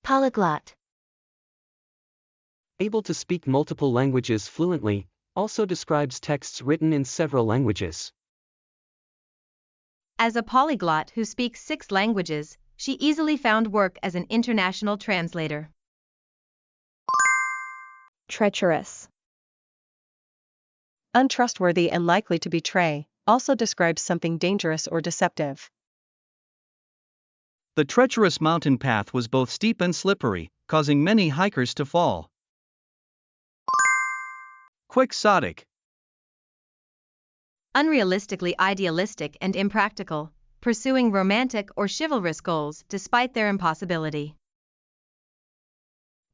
Polyglot. Able to speak multiple languages fluently, also describes texts written in several languages. As a polyglot who speaks 6 languages, she easily found work as an international translator. Treacherous. Untrustworthy and likely to betray, also describes something dangerous or deceptive. The treacherous mountain path was both steep and slippery, causing many hikers to fall. Quixotic. Unrealistically idealistic and impractical, pursuing romantic or chivalrous goals despite their impossibility.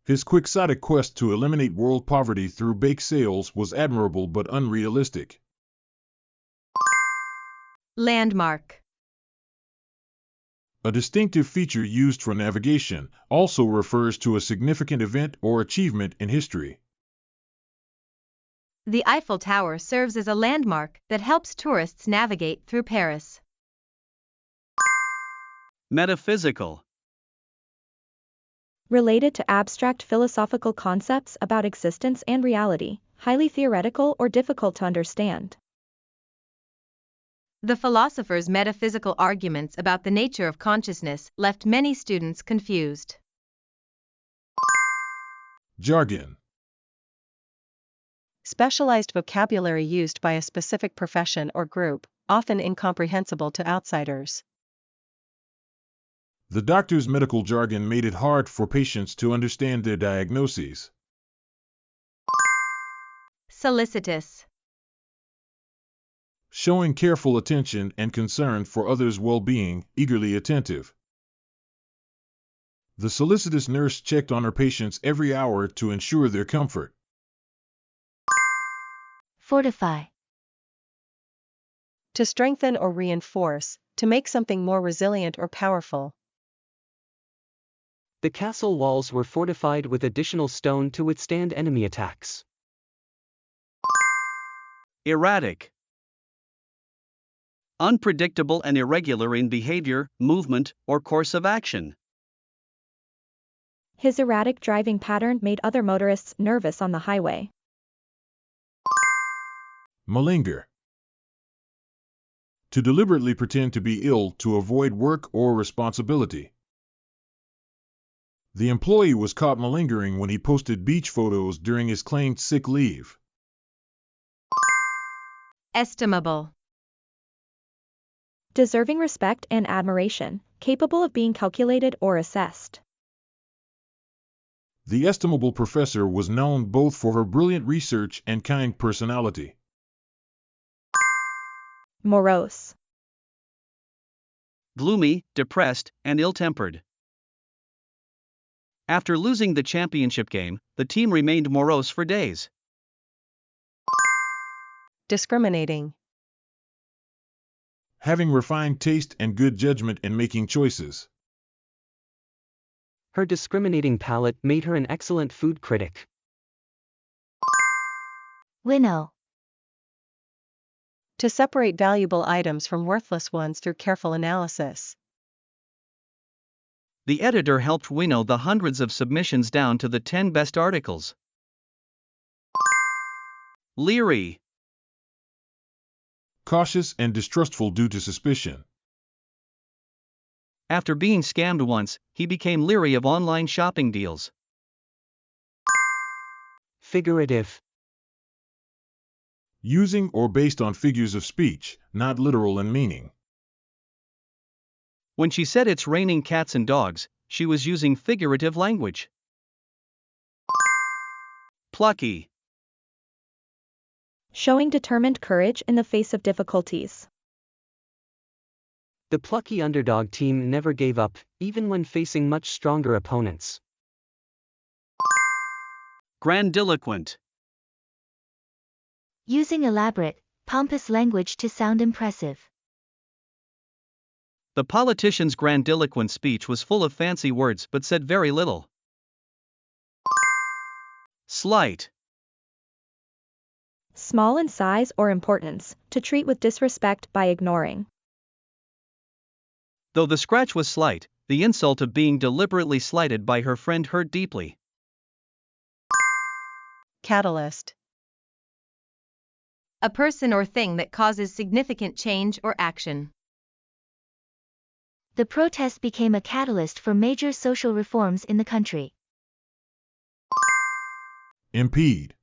His quixotic quest to eliminate world poverty through bake sales was admirable but unrealistic. Landmark. A distinctive feature used for navigation, also refers to a significant event or achievement in history. The Eiffel Tower serves as a landmark that helps tourists navigate through Paris. Metaphysical. Related to abstract philosophical concepts about existence and reality, highly theoretical or difficult to understand. The philosopher's metaphysical arguments about the nature of consciousness left many students confused. Jargon. Specialized vocabulary used by a specific profession or group, often incomprehensible to outsiders. The doctor's medical jargon made it hard for patients to understand their diagnoses. Solicitous. Showing careful attention and concern for others' well-being, eagerly attentive. The solicitous nurse checked on her patients every hour to ensure their comfort. Fortify. To strengthen or reinforce, to make something more resilient or powerful. The castle walls were fortified with additional stone to withstand enemy attacks. Erratic. Unpredictable and irregular in behavior, movement, or course of action. His erratic driving pattern made other motorists nervous on the highway. Malinger. To deliberately pretend to be ill to avoid work or responsibility. The employee was caught malingering when he posted beach photos during his claimed sick leave. Estimable. Deserving respect and admiration, capable of being calculated or assessed. The estimable professor was known both for her brilliant research and kind personality. Morose. Gloomy, depressed, and ill-tempered. After losing the championship game, the team remained morose for days. Discriminating. Having refined taste and good judgment in making choices. Her discriminating palate made her an excellent food critic. Winnow. To separate valuable items from worthless ones through careful analysis. The editor helped winnow the hundreds of submissions down to the 10 best articles. Leery. Cautious and distrustful due to suspicion. After being scammed once, he became leery of online shopping deals. Figurative. Using or based on figures of speech, not literal in meaning. When she said it's raining cats and dogs, she was using figurative language. Plucky. Showing determined courage in the face of difficulties. The plucky underdog team never gave up, even when facing much stronger opponents. Grandiloquent. Using elaborate, pompous language to sound impressive. The politician's grandiloquent speech was full of fancy words but said very little. Slight. Small in size or importance, to treat with disrespect by ignoring. Though the scratch was slight, The insult of being deliberately slighted by her friend hurt deeply. Catalyst. A person or thing that causes significant change or action. The protest became a catalyst for major social reforms in the country. Impede.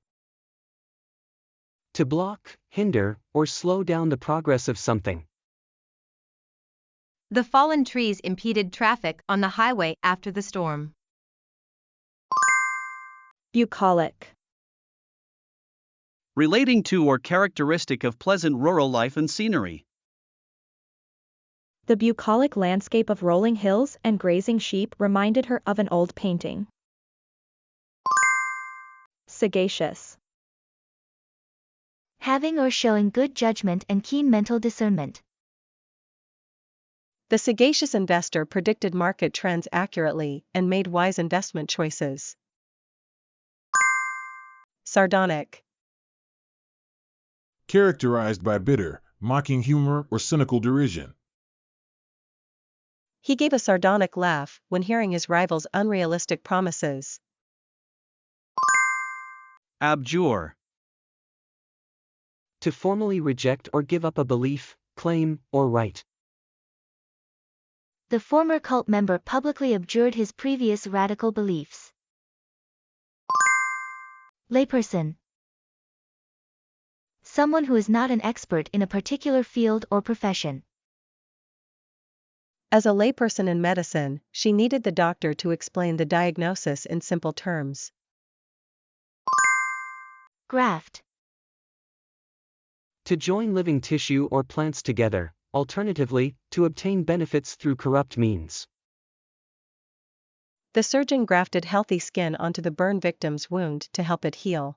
To block, hinder, or slow down the progress of something. The fallen trees impeded traffic on the highway after the storm. Bucolic. Relating to or characteristic of pleasant rural life and scenery. The bucolic landscape of rolling hills and grazing sheep reminded her of an old painting. Sagacious. Having or showing good judgment and keen mental discernment. The sagacious investor predicted market trends accurately and made wise investment choices. Sardonic. Characterized by bitter, mocking humor or cynical derision. He gave a sardonic laugh when hearing his rival's unrealistic promises. Abjure. To formally reject or give up a belief, claim, or right. The former cult member publicly abjured his previous radical beliefs. Layperson. Someone who is not an expert in a particular field or profession. As a layperson in medicine, she needed the doctor to explain the diagnosis in simple terms. Graft. To join living tissue or plants together, alternatively, to obtain benefits through corrupt means. The surgeon grafted healthy skin onto the burn victim's wound to help it heal.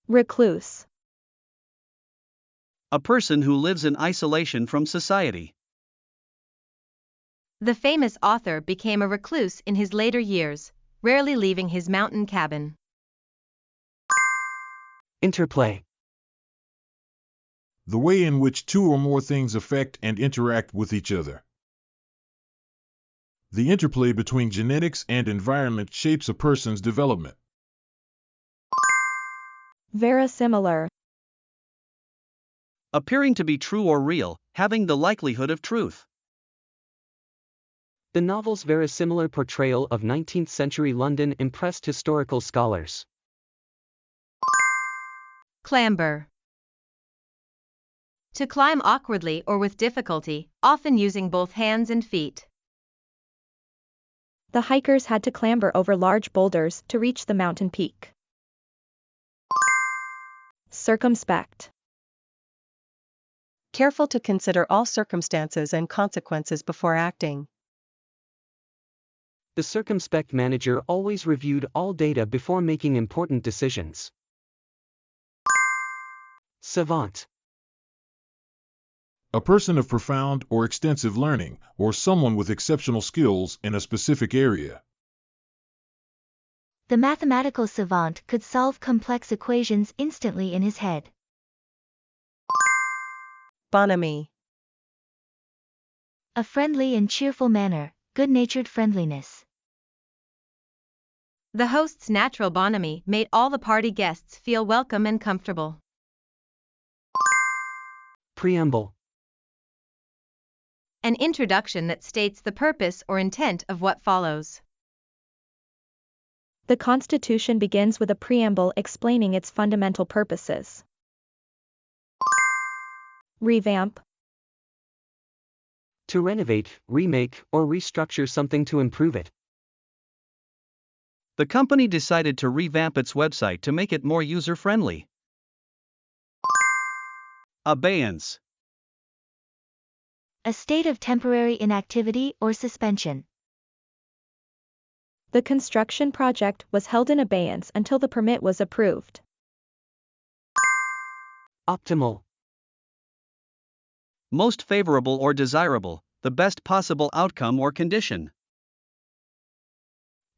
Recluse. A person who lives in isolation from society. The famous author became a recluse in his later years, rarely leaving his mountain cabin. Interplay. The way in which two or more things affect and interact with each other. The interplay between genetics and environment shapes a person's development. Verisimilar. Appearing to be true or real, having the likelihood of truth. The novel's verisimilar portrayal of 19th-century London impressed historical scholars. Clamber. To climb awkwardly or with difficulty, often using both hands and feet. The hikers had to clamber over large boulders to reach the mountain peak. Circumspect. Careful to consider all circumstances and consequences before acting. The circumspect manager always reviewed all data before making important decisions. Savant. A person of profound or extensive learning, or someone with exceptional skills in a specific area. The mathematical savant could solve complex equations instantly in his head. Bonhomie. A friendly and cheerful manner, good-natured friendliness. The host's natural bonhomie made all the party guests feel welcome and comfortable. Preamble. An introduction that states the purpose or intent of what follows. The Constitution begins with a preamble explaining its fundamental purposes. Revamp. To renovate, remake, or restructure something to improve it. The company decided to revamp its website to make it more user-friendly. Abeyance. A state of temporary inactivity or suspension. The construction project was held in abeyance until the permit was approved. Optimal. Most favorable or desirable, the best possible outcome or condition.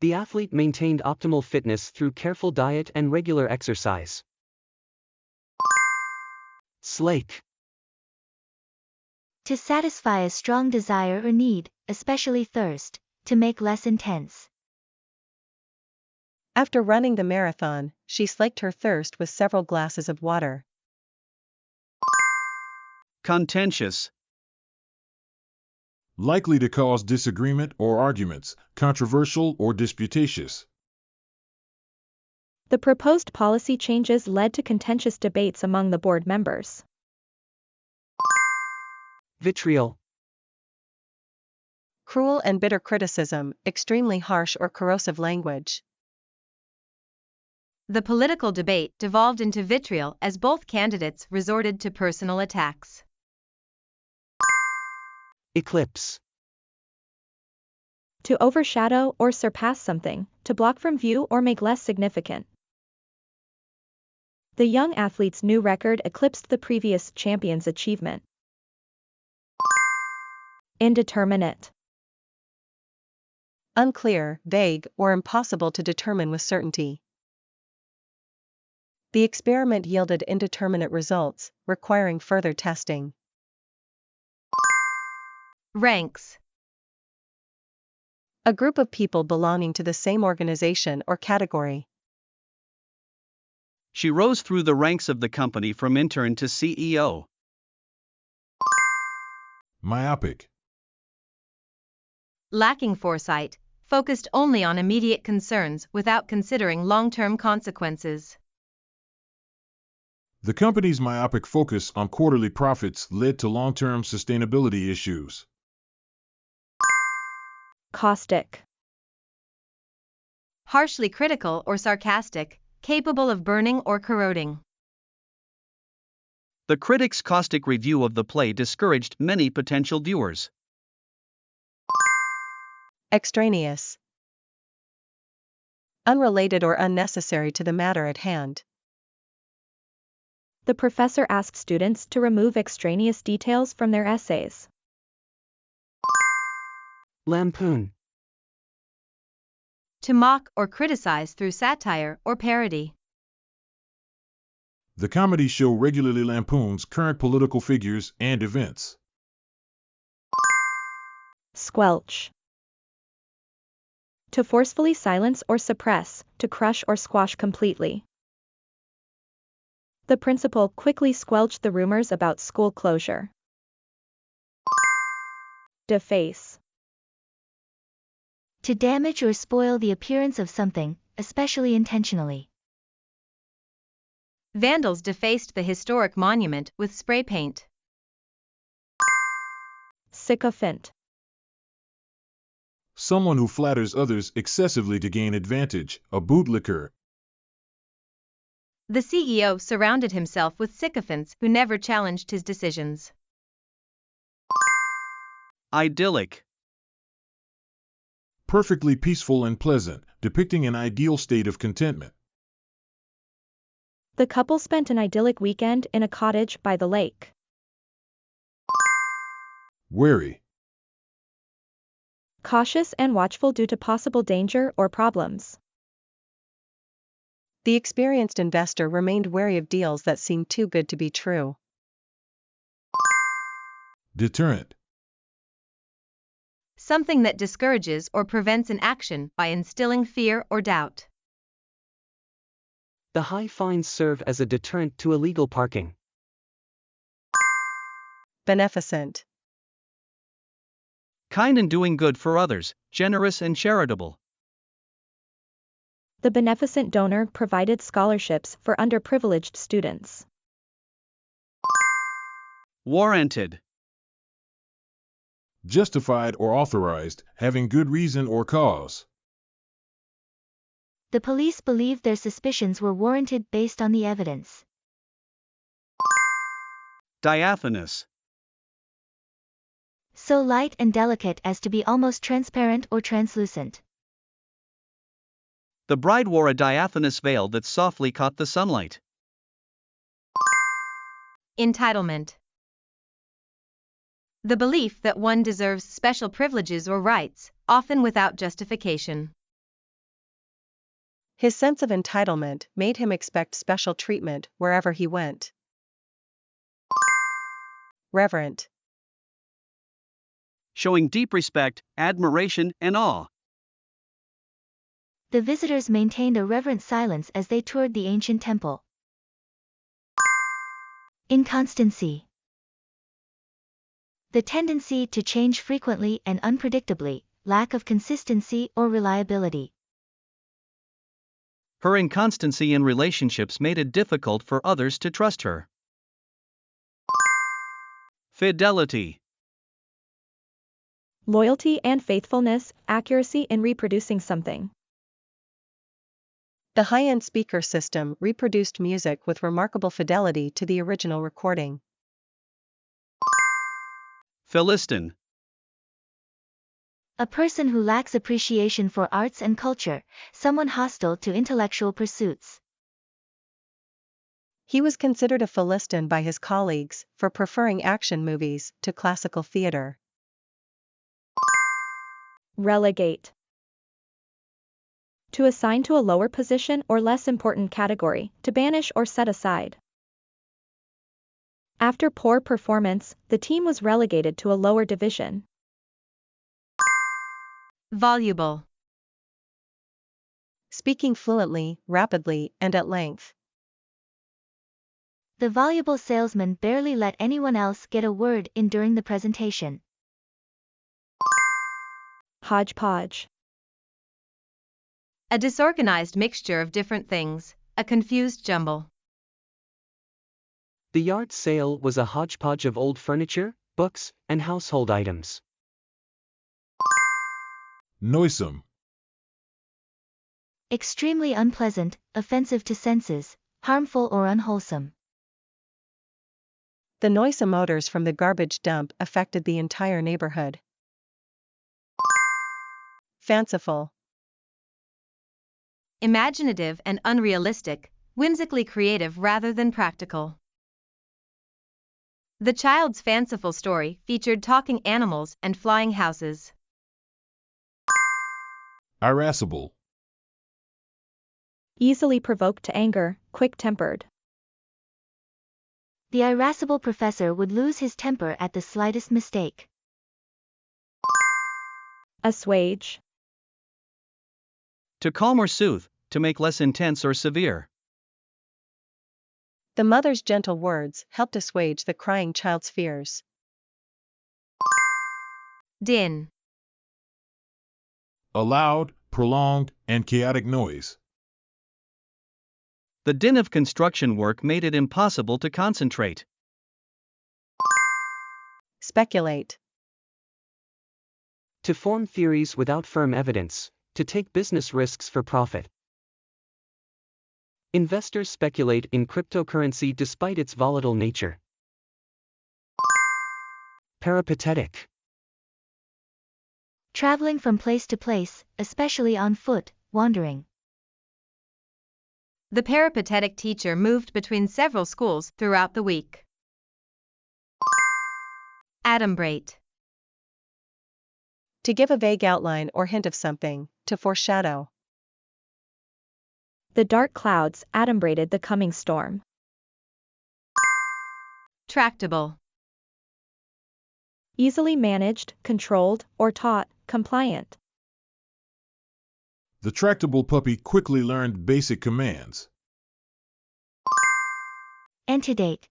The athlete maintained optimal fitness through careful diet and regular exercise. Slake. To satisfy a strong desire or need, especially thirst, to make less intense. After running the marathon, she slaked her thirst with several glasses of water. Contentious. Likely to cause disagreement or arguments, controversial or disputatious. The proposed policy changes led to contentious debates among the board members. Vitriol. Cruel and bitter criticism, extremely harsh or corrosive language. The political debate devolved into vitriol as both candidates resorted to personal attacks. Eclipse. To overshadow or surpass something, to block from view or make less significant. The young athlete's new record eclipsed the previous champion's achievement. Indeterminate. Unclear, vague, or impossible to determine with certainty. The experiment yielded indeterminate results, requiring further testing. Ranks. A group of people belonging to the same organization or category. She rose through the ranks of the company from intern to CEO. Myopic. Lacking foresight, focused only on immediate concerns without considering long-term consequences. The company's myopic focus on quarterly profits led to long-term sustainability issues. Caustic. Harshly critical or sarcastic, capable of burning or corroding. The critics' caustic review of the play discouraged many potential viewers. Extraneous. Unrelated or unnecessary to the matter at hand. The professor asked students to remove extraneous details from their essays. Lampoon. To mock or criticize through satire or parody. The comedy show regularly lampoons current political figures and events. Squelch. To forcefully silence or suppress, to crush or squash completely. The principal quickly squelched the rumors about school closure. Deface. To damage or spoil the appearance of something, especially intentionally. Vandals defaced the historic monument with spray paint. Sycophant. Someone who flatters others excessively to gain advantage, a bootlicker. The CEO surrounded himself with sycophants who never challenged his decisions. Idyllic. Perfectly peaceful and pleasant, depicting an ideal state of contentment. The couple spent an idyllic weekend in a cottage by the lake. Wary. Cautious and watchful due to possible danger or problems. The experienced investor remained wary of deals that seemed too good to be true. Deterrent. Something that discourages or prevents an action by instilling fear or doubt. The high fines serve as a deterrent to illegal parking. Beneficent. Kind and doing good for others, generous and charitable. The beneficent donor provided scholarships for underprivileged students. Warranted. Justified or authorized, having good reason or cause. The police believed their suspicions were warranted based on the evidence. Diaphanous. So light and delicate as to be almost transparent or translucent. The bride wore a diaphanous veil that softly caught the sunlight. Entitlement. The belief that one deserves special privileges or rights, often without justification. His sense of entitlement made him expect special treatment wherever he went. Reverent. showing deep respect, admiration, and awe. The visitors maintained a reverent silence as they toured the ancient temple. Inconstancy. The tendency to change frequently and unpredictably, lack of consistency or reliability. Her inconstancy in relationships made it difficult for others to trust her. Fidelity. Loyalty and faithfulness, accuracy in reproducing something. The high-end speaker system reproduced music with remarkable fidelity to the original recording. Philistine. A person who lacks appreciation for arts and culture, someone hostile to intellectual pursuits. He was considered a Philistine by his colleagues for preferring action movies to classical theater. Relegate. To assign to a lower position or less important category, to banish or set aside. After poor performance, the team was relegated to a lower division. Voluble. Speaking fluently, rapidly, and at length. The voluble salesman barely let anyone else get a word in during the presentation. Hodgepodge. A disorganized mixture of different things, a confused jumble. The yard sale was a hodgepodge of old furniture, books, and household items. Noisome. Extremely unpleasant, offensive to senses, harmful or unwholesome. The noisome odors from the garbage dump affected the entire neighborhood. Fanciful. Imaginative and unrealistic, whimsically creative rather than practical. The child's fanciful story featured talking animals and flying houses. Irascible. Easily provoked to anger, quick-tempered. The irascible professor would lose his temper at the slightest mistake. Assuage. To calm or soothe, to make less intense or severe. The mother's gentle words helped assuage the crying child's fears. Din. A loud, prolonged, and chaotic noise. The din of construction work made it impossible to concentrate. Speculate. To form theories without firm evidence, to take business risks for profit. Investors speculate in cryptocurrency despite its volatile nature. Peripatetic. Traveling from place to place, especially on foot, wandering. The peripatetic teacher moved between several schools throughout the week. Adumbrate. To give a vague outline or hint of something, to foreshadow. The dark clouds adumbrated the coming storm. Tractable. Easily managed, controlled, or taught, compliant. The tractable puppy quickly learned basic commands. Antedate.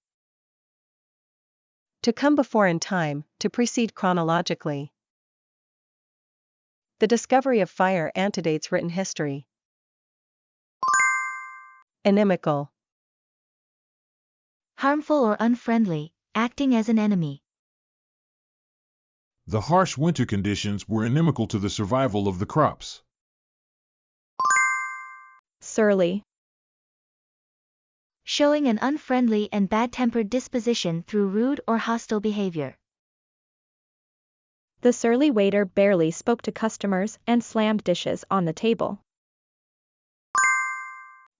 To come before in time, to precede chronologically. The discovery of fire antedates written history. Inimical. Harmful or unfriendly, acting as an enemy. The harsh winter conditions were inimical to the survival of the crops. Surly. Showing an unfriendly and bad-tempered disposition through rude or hostile behavior. The surly waiter barely spoke to customers and slammed dishes on the table.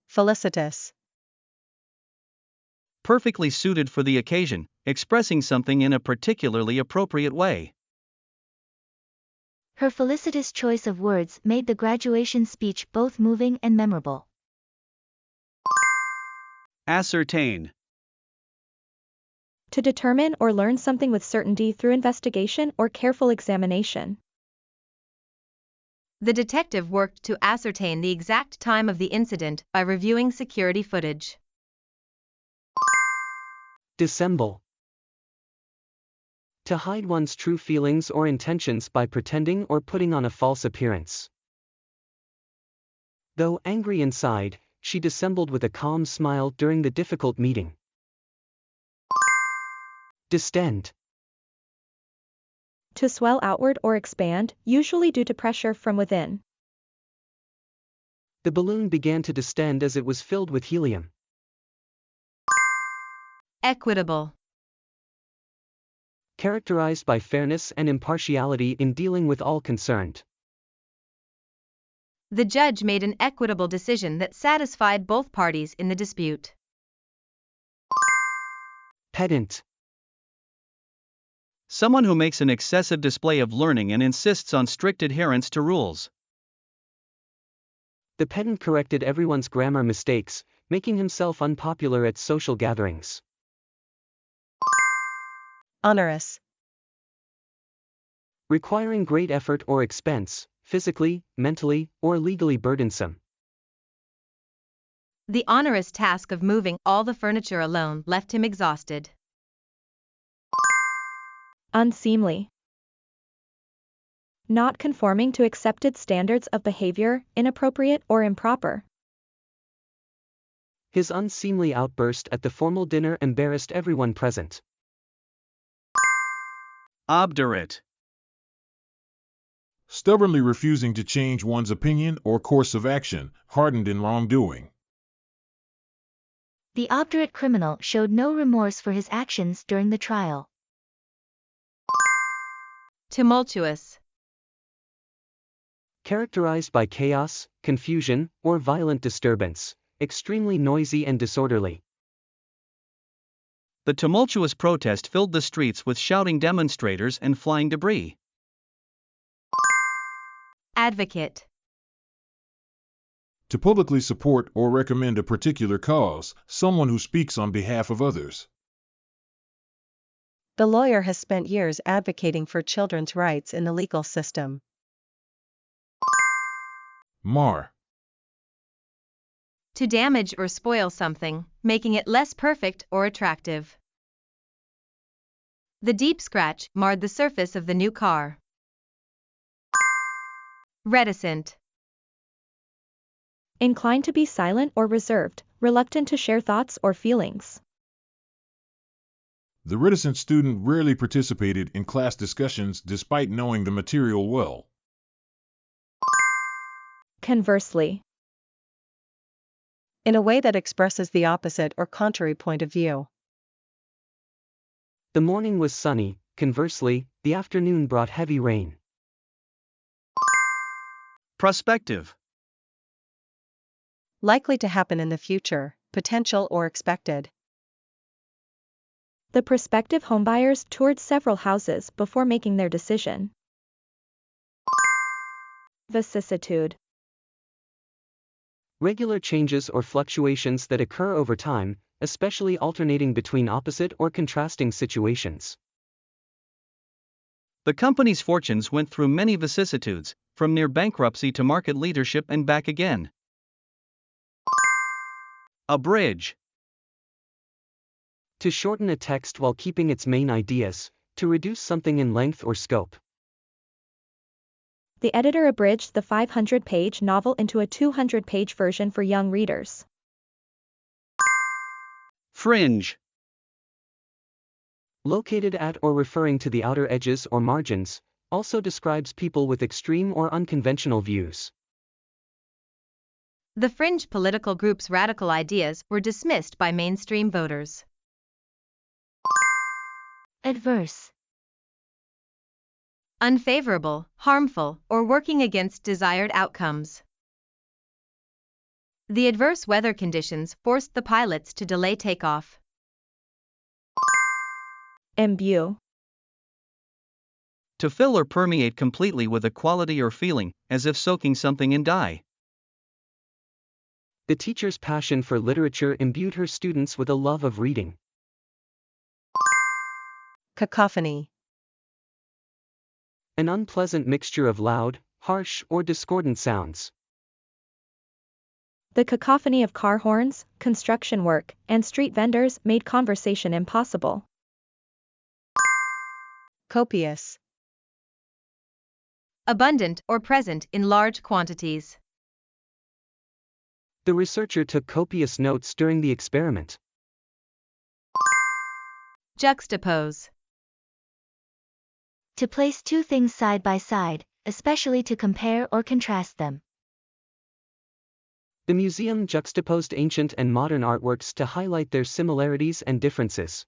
Felicitous. Perfectly suited for the occasion, expressing something in a particularly appropriate way. Her felicitous choice of words made the graduation speech both moving and memorable. Ascertain. To determine or learn something with certainty through investigation or careful examination. The detective worked to ascertain the exact time of the incident by reviewing security footage. Dissemble. To hide one's true feelings or intentions by pretending or putting on a false appearance. Though angry inside, she dissembled with a calm smile during the difficult meeting. Distend. To swell outward or expand, usually due to pressure from within. The balloon began to distend as it was filled with helium. Equitable. Characterized by fairness and impartiality in dealing with all concerned. The judge made an equitable decision that satisfied both parties in the dispute. Pedant. Someone who makes an excessive display of learning and insists on strict adherence to rules. The pedant corrected everyone's grammar mistakes, making himself unpopular at social gatherings. Onerous. Requiring great effort or expense, physically, mentally, or legally burdensome. The onerous task of moving all the furniture alone left him exhausted. Unseemly. Not conforming to accepted standards of behavior, inappropriate or improper. His unseemly outburst at the formal dinner embarrassed everyone present. Obdurate. Stubbornly refusing to change one's opinion or course of action, hardened in wrongdoing. The obdurate criminal showed no remorse for his actions during the trial. Tumultuous. Characterized by chaos, confusion, or violent disturbance, extremely noisy and disorderly. The tumultuous protest filled the streets with shouting demonstrators and flying debris. Advocate. To publicly support or recommend a particular cause, someone who speaks on behalf of others. The lawyer has spent years advocating for children's rights in the legal system. Mar. To damage or spoil something, making it less perfect or attractive. The deep scratch marred the surface of the new car. Reticent. Inclined to be silent or reserved, reluctant to share thoughts or feelings. The reticent student rarely participated in class discussions despite knowing the material well. Conversely. In a way that expresses the opposite or contrary point of view. The morning was sunny, conversely, the afternoon brought heavy rain. Prospective. Likely to happen in the future, potential or expected. The prospective homebuyers toured several houses before making their decision. Vicissitude. Regular changes or fluctuations that occur over time, especially alternating between opposite or contrasting situations. The company's fortunes went through many vicissitudes, from near bankruptcy to market leadership and back again. Abridge. To shorten a text while keeping its main ideas, to reduce something in length or scope. The editor abridged the 500-page novel into a 200-page version for young readers. Fringe. Located at or referring to the outer edges or margins, also describes people with extreme or unconventional views. The fringe political group's radical ideas were dismissed by mainstream voters. Adverse. Unfavorable, harmful, or working against desired outcomes. The adverse weather conditions forced the pilots to delay takeoff. Imbue. To fill or permeate completely with a quality or feeling, as if soaking something in dye. The teacher's passion for literature imbued her students with a love of reading. Cacophony. An unpleasant mixture of loud, harsh, or discordant sounds. The cacophony of car horns, construction work, and street vendors made conversation impossible. Copious. Abundant or present in large quantities. The researcher took copious notes during the experiment. Juxtapose. To place two things side by side, especially to compare or contrast them. The museum juxtaposed ancient and modern artworks to highlight their similarities and differences.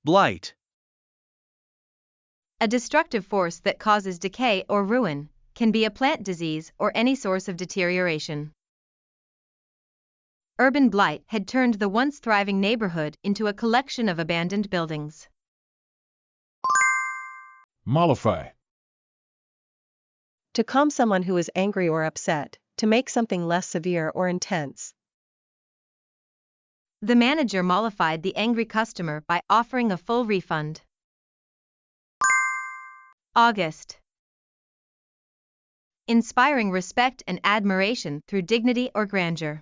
Blight. A destructive force that causes decay or ruin, can be a plant disease or any source of deterioration. Urban blight had turned the once thriving neighborhood into a collection of abandoned buildings. Mollify. To calm someone who is angry or upset, to make something less severe or intense. The manager mollified the angry customer by offering a full refund. August. Inspiring respect and admiration through dignity or grandeur.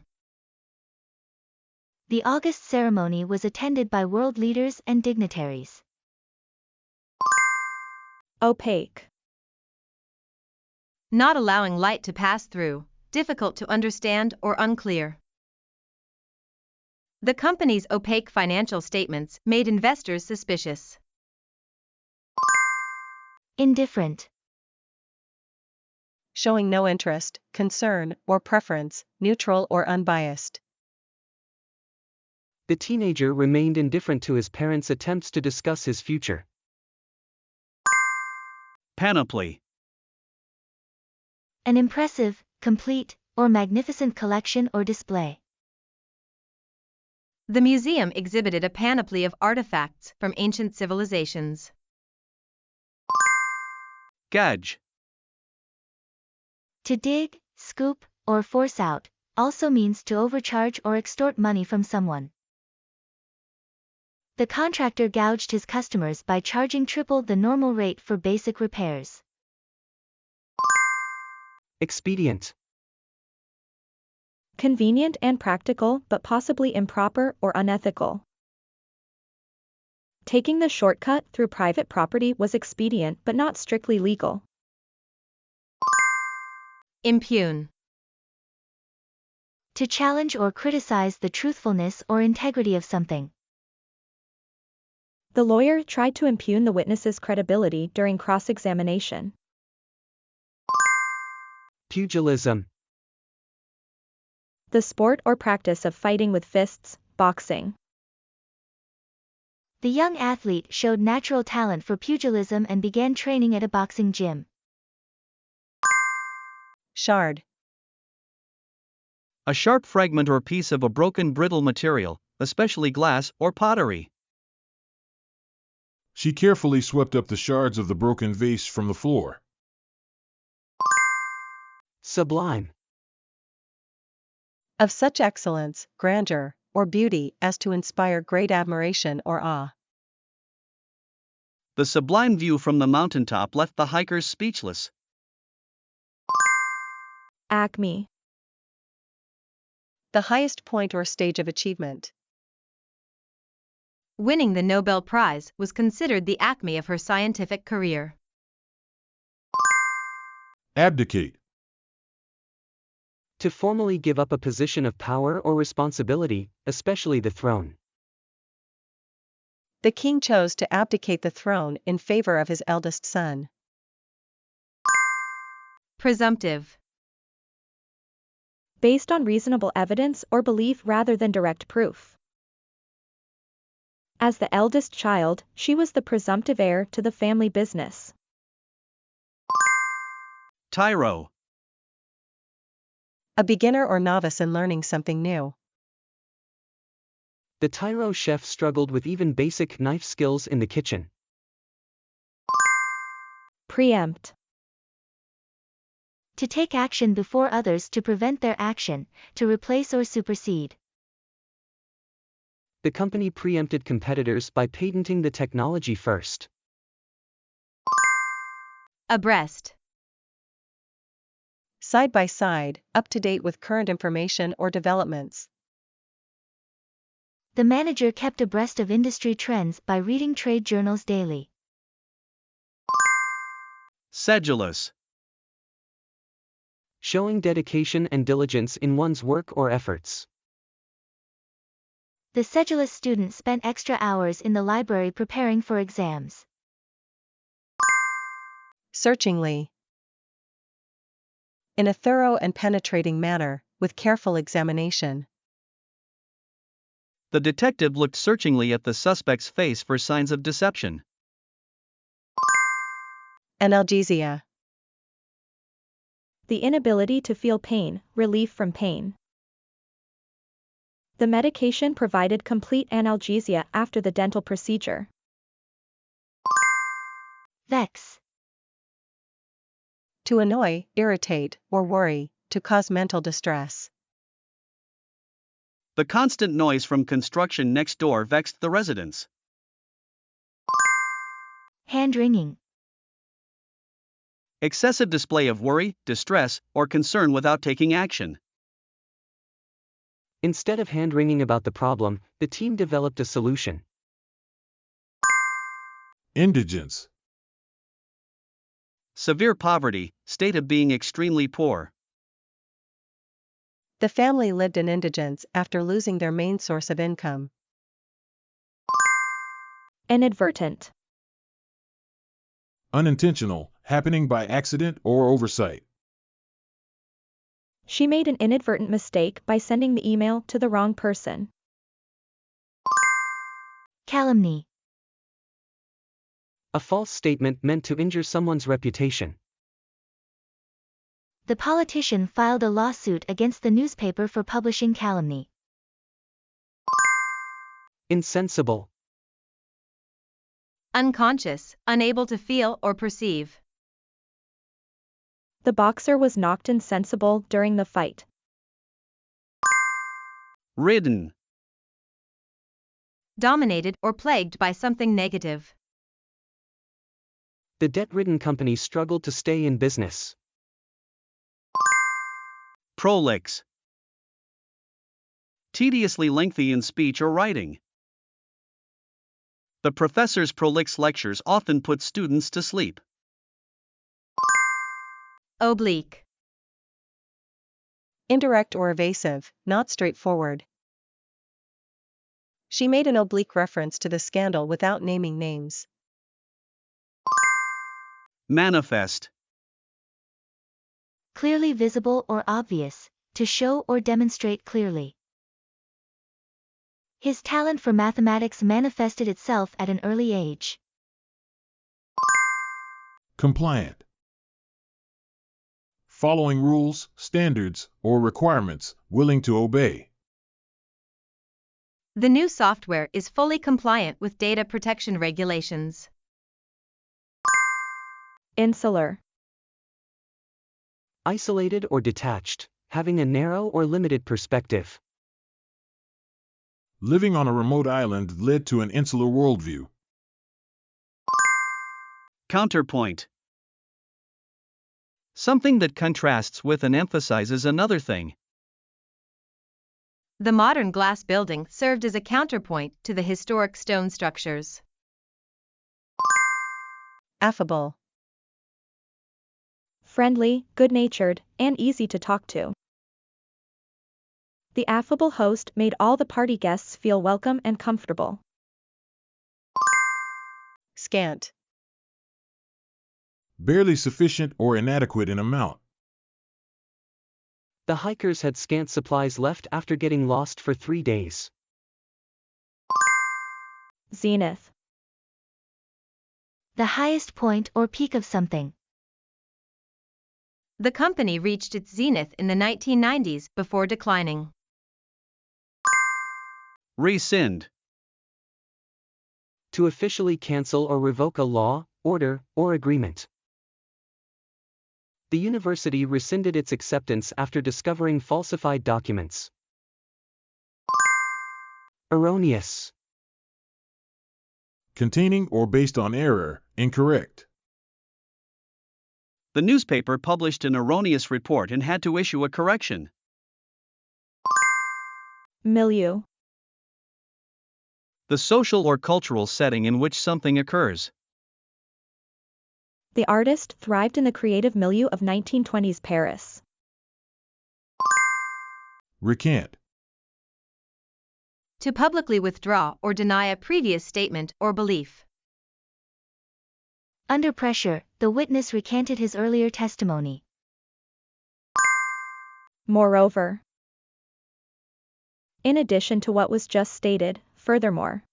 The August ceremony was attended by world leaders and dignitaries. Opaque. Not allowing light to pass through, difficult to understand or unclear. The company's opaque financial statements made investors suspicious. Indifferent. Showing no interest, concern, or preference, neutral or unbiased. The teenager remained indifferent to his parents' attempts to discuss his future. Panoply. An impressive, complete, or magnificent collection or display. The museum exhibited a panoply of artifacts from ancient civilizations. Gouge. To dig, scoop, or force out, also means to overcharge or extort money from someone. The contractor gouged his customers by charging triple the normal rate for basic repairs. Expedient. Convenient and practical but possibly improper or unethical. Taking the shortcut through private property was expedient but not strictly legal. Impugn. To challenge or criticize the truthfulness or integrity of something. The lawyer tried to impugn the witness's credibility during cross-examination. Pugilism. The sport or practice of fighting with fists, boxing. The young athlete showed natural talent for pugilism and began training at a boxing gym. Shard. A sharp fragment or piece of a broken brittle material, especially glass or pottery. She carefully swept up the shards of the broken vase from the floor. Sublime. Of such excellence, grandeur, or beauty as to inspire great admiration or awe. The sublime view from the mountaintop left the hikers speechless. Acme. The highest point or stage of achievement. Winning the Nobel Prize was considered the acme of her scientific career. Abdicate. To formally give up a position of power or responsibility, especially the throne. The king chose to abdicate the throne in favor of his eldest son. Presumptive. Based on reasonable evidence or belief rather than direct proof. As the eldest child, she was the presumptive heir to the family business. Tyro. A beginner or novice in learning something new. The tyro chef struggled with even basic knife skills in the kitchen. Preempt. To take action before others to prevent their action, to replace or supersede. The company preempted competitors by patenting the technology first. Abreast. Side by side, up to date with current information or developments. The manager kept abreast of industry trends by reading trade journals daily. Sedulous. Showing dedication and diligence in one's work or efforts. The sedulous student spent extra hours in the library preparing for exams. Searchingly. In a thorough and penetrating manner, with careful examination. The detective looked searchingly at the suspect's face for signs of deception. Analgesia. The inability to feel pain, relief from pain. The medication provided complete analgesia after the dental procedure. Vex. To annoy, irritate, or worry, to cause mental distress. The constant noise from construction next door vexed the residents. Hand-wringing. Excessive display of worry, distress, or concern without taking action. Instead of hand-wringing about the problem, the team developed a solution. Indigence. Severe poverty, state of being extremely poor. The family lived in indigence after losing their main source of income. Inadvertent. Unintentional, happening by accident or oversight. She made an inadvertent mistake by sending the email to the wrong person. Calumny. A false statement meant to injure someone's reputation. The politician filed a lawsuit against the newspaper for publishing calumny. Insensible. Unconscious, unable to feel or perceive. The boxer was knocked insensible during the fight. Ridden. Dominated or plagued by something negative. The debt-ridden company struggled to stay in business. Prolix. Tediously lengthy in speech or writing. The professor's prolix lectures often put students to sleep. Oblique. Indirect or evasive, not straightforward. She made an oblique reference to the scandal without naming names. Manifest. Clearly visible or obvious, to show or demonstrate clearly. His talent for mathematics manifested itself at an early age. Compliant. Following rules, standards, or requirements, willing to obey. The new software is fully compliant with data protection regulations. Insular. Isolated or detached, having a narrow or limited perspective. Living on a remote island led to an insular worldview. Counterpoint. Something that contrasts with and emphasizes another thing. The modern glass building served as a counterpoint to the historic stone structures. Affable. Friendly, good-natured, and easy to talk to. The affable host made all the party guests feel welcome and comfortable. Scant. Barely sufficient or inadequate in amount. The hikers had scant supplies left after getting lost for 3 days. Zenith. The highest point or peak of something. The company reached its zenith in the 1990s before declining. Rescind. To officially cancel or revoke a law, order, or agreement. The university rescinded its acceptance after discovering falsified documents. Erroneous. Containing or based on error, incorrect. The newspaper published an erroneous report and had to issue a correction. Milieu. The social or cultural setting in which something occurs. The artist thrived in the creative milieu of 1920s Paris. Recant. To publicly withdraw or deny a previous statement or belief. Under pressure, the witness recanted his earlier testimony. Moreover. In addition to what was just stated, furthermore.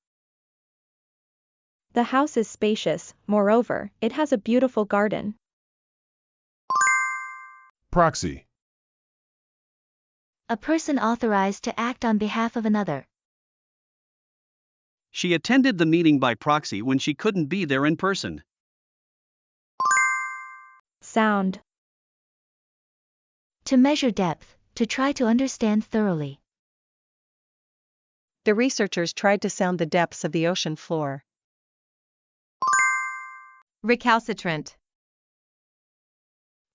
The house is spacious, moreover, it has a beautiful garden. Proxy. A person authorized to act on behalf of another. She attended the meeting by proxy when she couldn't be there in person. Sound. To measure depth, to try to understand thoroughly. The researchers tried to sound the depths of the ocean floor. Recalcitrant.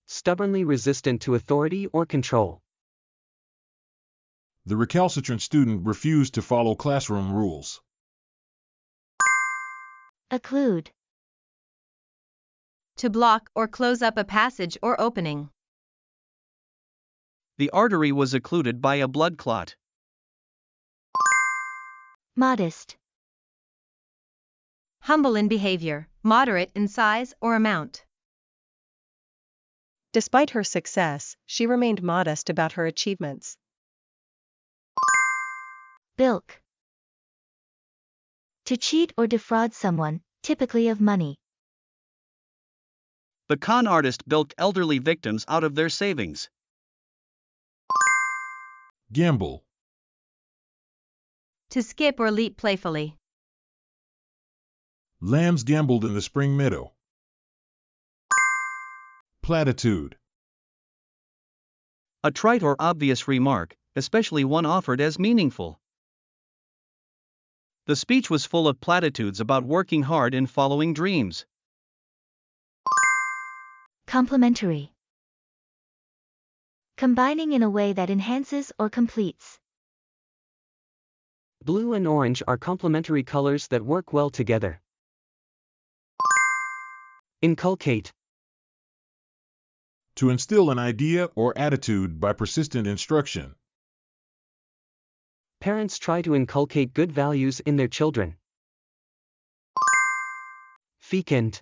Stubbornly resistant to authority or control. The recalcitrant student refused to follow classroom rules. Occlude. To block or close up a passage or opening. The artery was occluded by a blood clot. Modest. Humble in behavior, moderate in size or amount. Despite her success, she remained modest about her achievements. Bilk. To cheat or defraud someone, typically of money. The con artist bilked elderly victims out of their savings. Gamble. To skip or leap playfully. Lambs gambled in the spring meadow. Platitude. A trite or obvious remark, especially one offered as meaningful. The speech was full of platitudes about working hard and following dreams. Complementary. Combining in a way that enhances or completes. Blue and orange are complementary colors that work well together. Inculcate. To instill an idea or attitude by persistent instruction. Parents try to inculcate good values in their children. Fecund.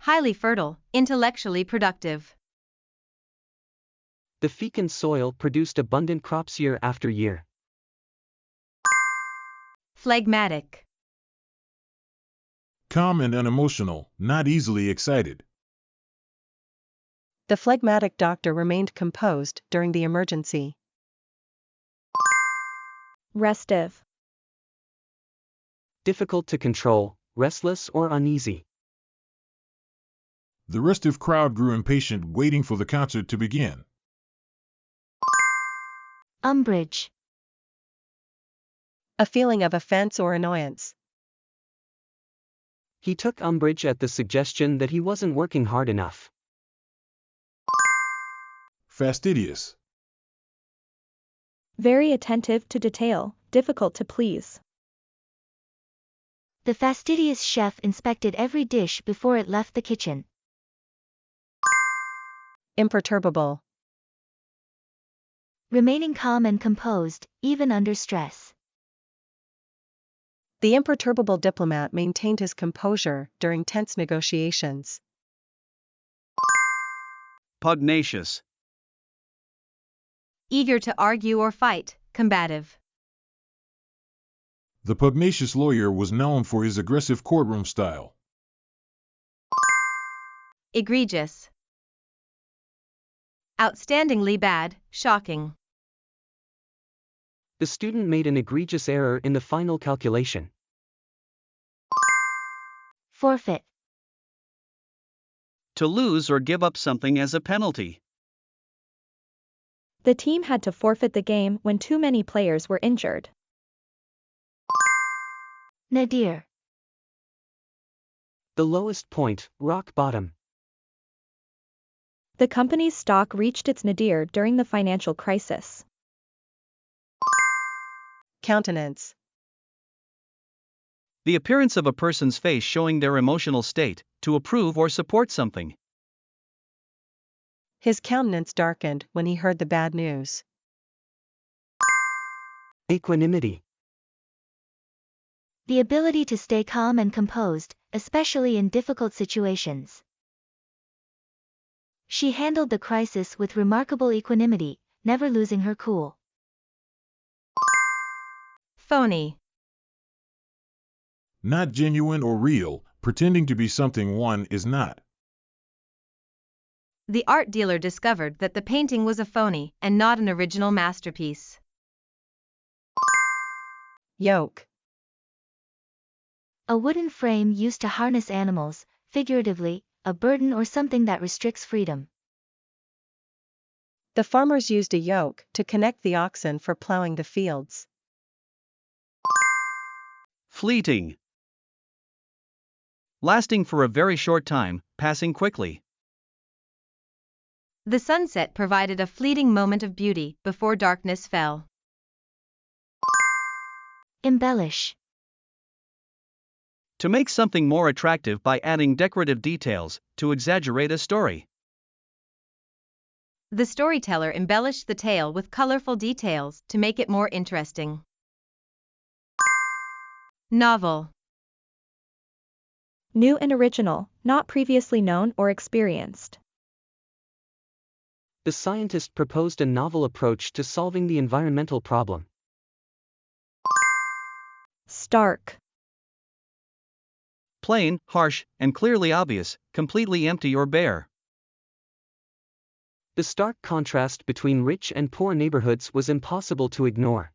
Highly fertile, intellectually productive. The fecund soil produced abundant crops year after year. Phlegmatic. Calm and unemotional, not easily excited. The phlegmatic doctor remained composed during the emergency. Restive. Difficult to control, restless or uneasy. The restive crowd grew impatient, waiting for the concert to begin. Umbrage. A feeling of offense or annoyance. He took umbrage at the suggestion that he wasn't working hard enough. Fastidious. Very attentive to detail, difficult to please. The fastidious chef inspected every dish before it left the kitchen. Imperturbable. Remaining calm and composed, even under stress. The imperturbable diplomat maintained his composure during tense negotiations. Pugnacious. Eager to argue or fight, combative. The pugnacious lawyer was known for his aggressive courtroom style. Egregious. Outstandingly bad, shocking. The student made an egregious error in the final calculation. Forfeit. To lose or give up something as a penalty. The team had to forfeit the game when too many players were injured. Nadir. The lowest point, rock bottom. The company's stock reached its nadir during the financial crisis. Countenance. The appearance of a person's face showing their emotional state, to approve or support something. His countenance darkened when he heard the bad news. Equanimity. The ability to stay calm and composed, especially in difficult situations. She handled the crisis with remarkable equanimity, never losing her cool. Phony. Not genuine or real, pretending to be something one is not. The art dealer discovered that the painting was a phony and not an original masterpiece. Yoke. A wooden frame used to harness animals, figuratively, a burden or something that restricts freedom. The farmers used a yoke to connect the oxen for plowing the fields. Fleeting. Lasting for a very short time, passing quickly. The sunset provided a fleeting moment of beauty before darkness fell. Embellish. To make something more attractive by adding decorative details, to exaggerate a story. The storyteller embellished the tale with colorful details to make it more interesting. Novel. New and original, not previously known or experienced. The scientist proposed a novel approach to solving the environmental problem. Stark. Plain, harsh, and clearly obvious, completely empty or bare. The stark contrast between rich and poor neighborhoods was impossible to ignore.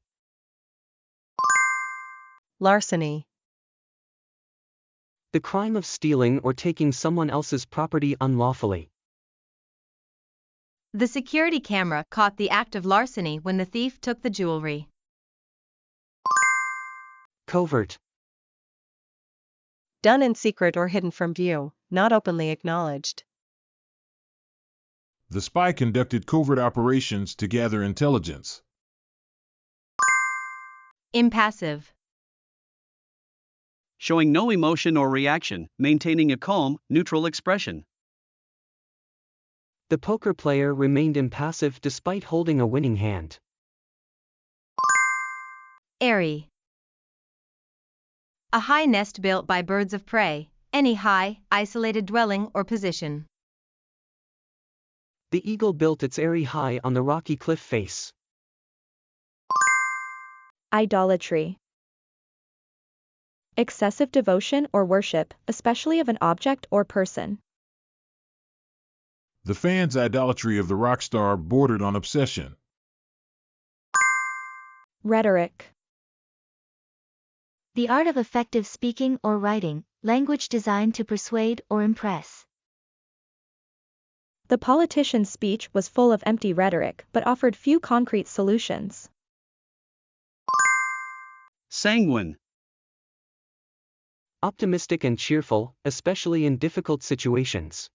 Larceny. The crime of stealing or taking someone else's property unlawfully. The security camera caught the act of larceny when the thief took the jewelry. Covert. Done in secret or hidden from view, not openly acknowledged. The spy conducted covert operations to gather intelligence. Impassive. Showing no emotion or reaction, maintaining a calm, neutral expression. The poker player remained impassive despite holding a winning hand. Airy. A high nest built by birds of prey, any high, isolated dwelling or position. The eagle built its eyrie high on the rocky cliff face. Idolatry. Excessive devotion or worship, especially of an object or person. The fans' idolatry of the rock star bordered on obsession. Rhetoric. The art of effective speaking or writing, language designed to persuade or impress. The politician's speech was full of empty rhetoric but offered few concrete solutions. Sanguine. Optimistic and cheerful, especially in difficult situations.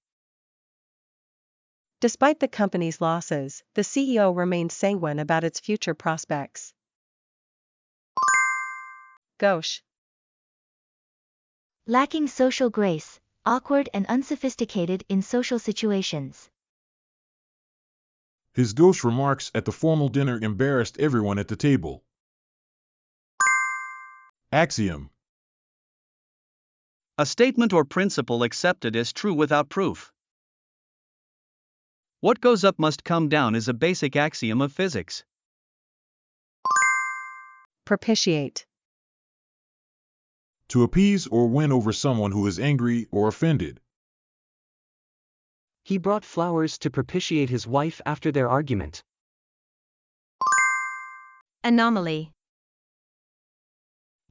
Despite the company's losses, the CEO remained sanguine about its future prospects. Gauche. Lacking social grace, awkward and unsophisticated in social situations. His gauche remarks at the formal dinner embarrassed everyone at the table. Axiom. A statement or principle accepted as true without proof. What goes up must come down is a basic axiom of physics. Propitiate. To appease or win over someone who is angry or offended. He brought flowers to propitiate his wife after their argument. Anomaly.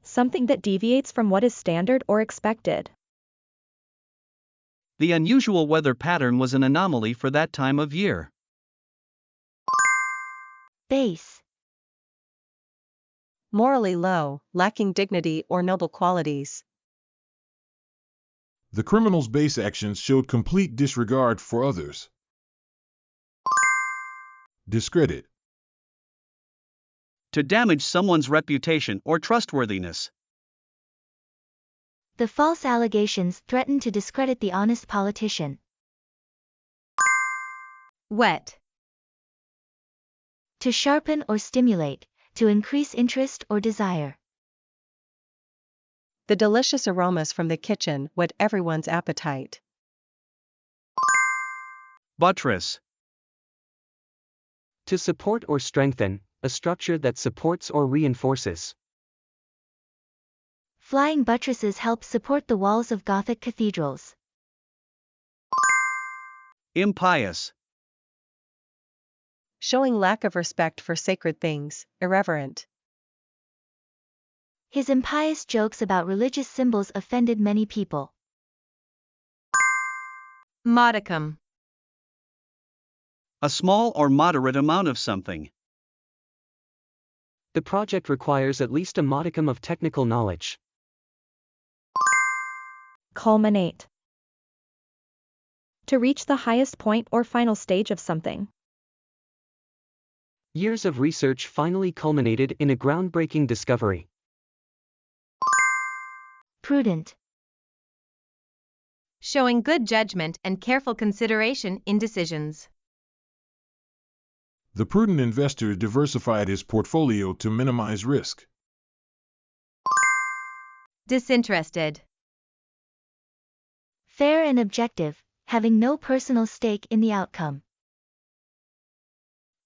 Something that deviates from what is standard or expected. The unusual weather pattern was an anomaly for that time of year. Base. Morally low, lacking dignity or noble qualities. The criminal's base actions showed complete disregard for others. Discredit. To damage someone's reputation or trustworthiness. The false allegations threatened to discredit the honest politician. Whet. To sharpen or stimulate, to increase interest or desire. The delicious aromas from the kitchen whet everyone's appetite. Buttress. To support or strengthen, a structure that supports or reinforces. Flying buttresses help support the walls of Gothic cathedrals. Impious. Showing lack of respect for sacred things, irreverent. His impious jokes about religious symbols offended many people. Modicum. A small or moderate amount of something. The project requires at least a modicum of technical knowledge. Culminate. To reach the highest point or final stage of something. Years of research finally culminated in a groundbreaking discovery. Prudent. Showing good judgment and careful consideration in decisions. The prudent investor diversified his portfolio to minimize risk. Disinterested. Fair and objective, having no personal stake in the outcome.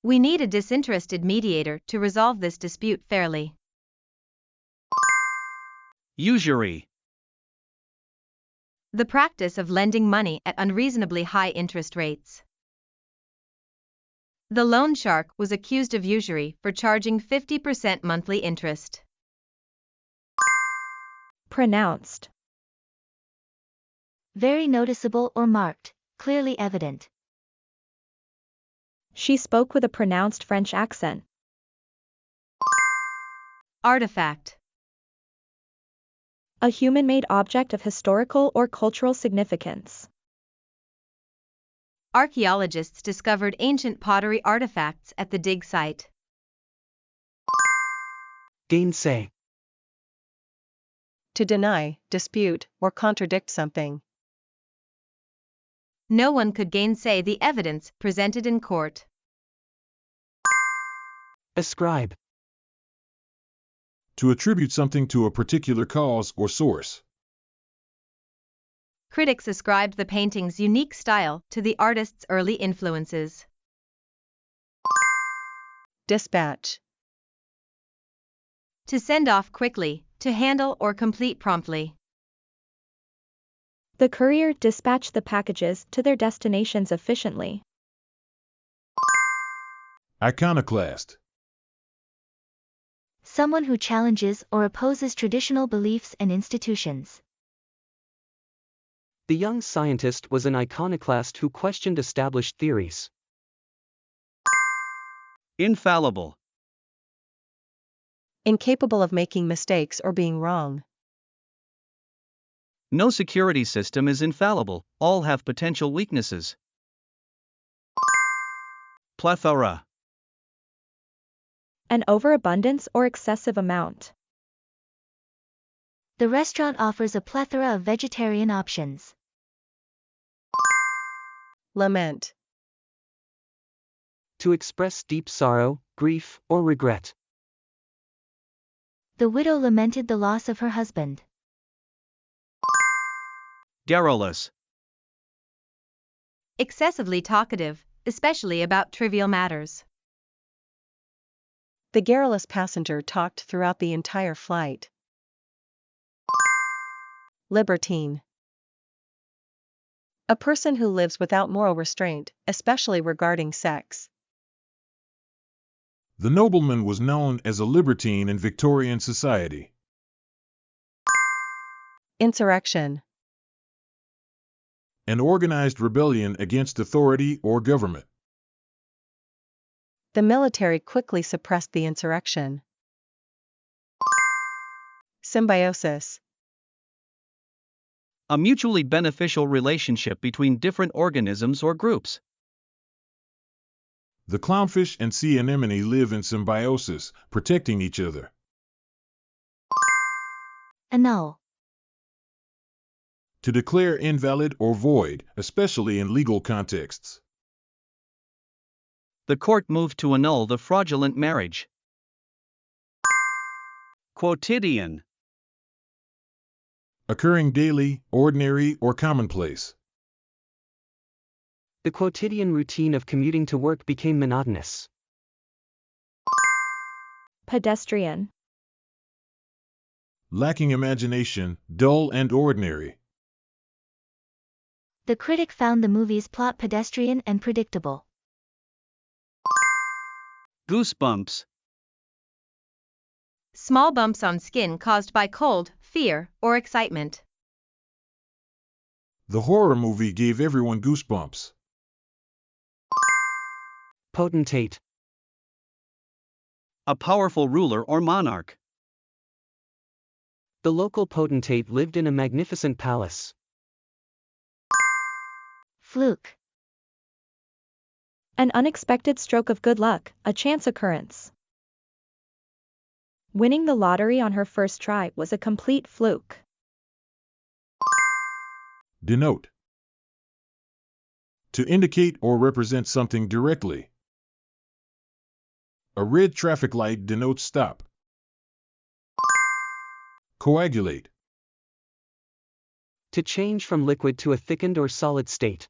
We need a disinterested mediator to resolve this dispute fairly. Usury. The practice of lending money at unreasonably high interest rates. The loan shark was accused of usury for charging 50% monthly interest. Pronounced. Very noticeable or marked, clearly evident. She spoke with a pronounced French accent. Artifact. A human-made object of historical or cultural significance. Archaeologists discovered ancient pottery artifacts at the dig site. Gainsay. To deny, dispute, or contradict something. No one could gainsay the evidence presented in court. Ascribe. To attribute something to a particular cause or source. Critics ascribed the painting's unique style to the artist's early influences. Dispatch. To send off quickly, to handle or complete promptly. The courier dispatched the packages to their destinations efficiently. Iconoclast. Someone who challenges or opposes traditional beliefs and institutions. The young scientist was an iconoclast who questioned established theories. Infallible. Incapable of making mistakes or being wrong. No security system is infallible, all have potential weaknesses. Plethora. An overabundance or excessive amount. The restaurant offers a plethora of vegetarian options. Lament. To express deep sorrow, grief, or regret. The widow lamented the loss of her husband. Garrulous. Excessively talkative, especially about trivial matters. The garrulous passenger talked throughout the entire flight. Libertine. A person who lives without moral restraint, especially regarding sex. The nobleman was known as a libertine in Victorian society. Insurrection. An organized rebellion against authority or government. The military quickly suppressed the insurrection. Symbiosis. A mutually beneficial relationship between different organisms or groups. The clownfish and sea anemone live in symbiosis, protecting each other. Annul. To declare invalid or void, especially in legal contexts. The court moved to annul the fraudulent marriage. Quotidian. Occurring daily, ordinary, or commonplace. The quotidian routine of commuting to work became monotonous. Pedestrian. Lacking imagination, dull and ordinary. The critic found the movie's plot pedestrian and predictable. Goosebumps. Small bumps on skin caused by cold, fear, or excitement. The horror movie gave everyone goosebumps. Potentate. A powerful ruler or monarch. The local potentate lived in a magnificent palace. Fluke. An unexpected stroke of good luck, a chance occurrence. Winning the lottery on her first try was a complete fluke. Denote. To indicate or represent something directly. A red traffic light denotes stop. Coagulate. To change from liquid to a thickened or solid state.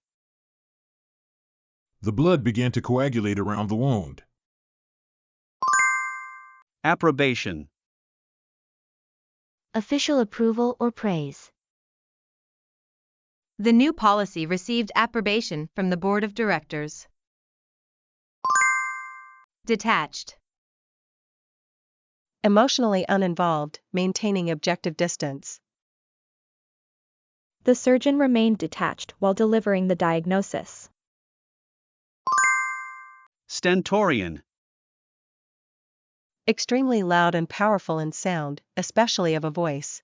The blood began to coagulate around the wound. Approbation. Official approval or praise. The new policy received approbation from the board of directors. Detached. Emotionally uninvolved, maintaining objective distance. The surgeon remained detached while delivering the diagnosis. Stentorian. Extremely loud and powerful in sound, especially of a voice.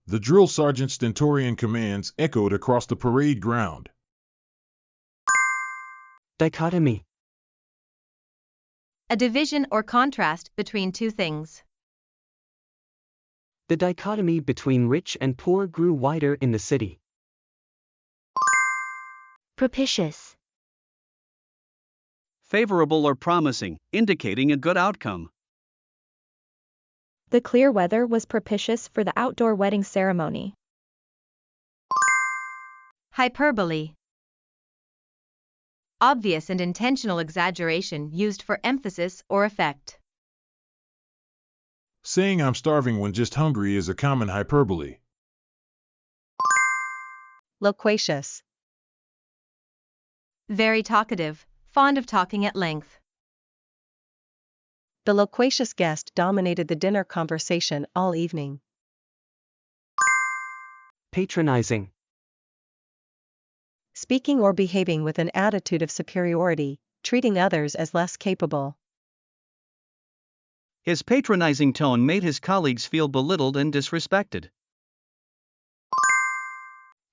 The drill sergeant's stentorian commands echoed across the parade ground. Dichotomy. A division or contrast between two things. The dichotomy between rich and poor grew wider in the city. Propitious. Favorable or promising, indicating a good outcome. The clear weather was propitious for the outdoor wedding ceremony. Hyperbole. Obvious and intentional exaggeration used for emphasis or effect. Saying I'm starving when just hungry is a common hyperbole. Loquacious. Very talkative, fond of talking at length. The loquacious guest dominated the dinner conversation all evening. Patronizing. Speaking or behaving with an attitude of superiority, treating others as less capable. His patronizing tone made his colleagues feel belittled and disrespected.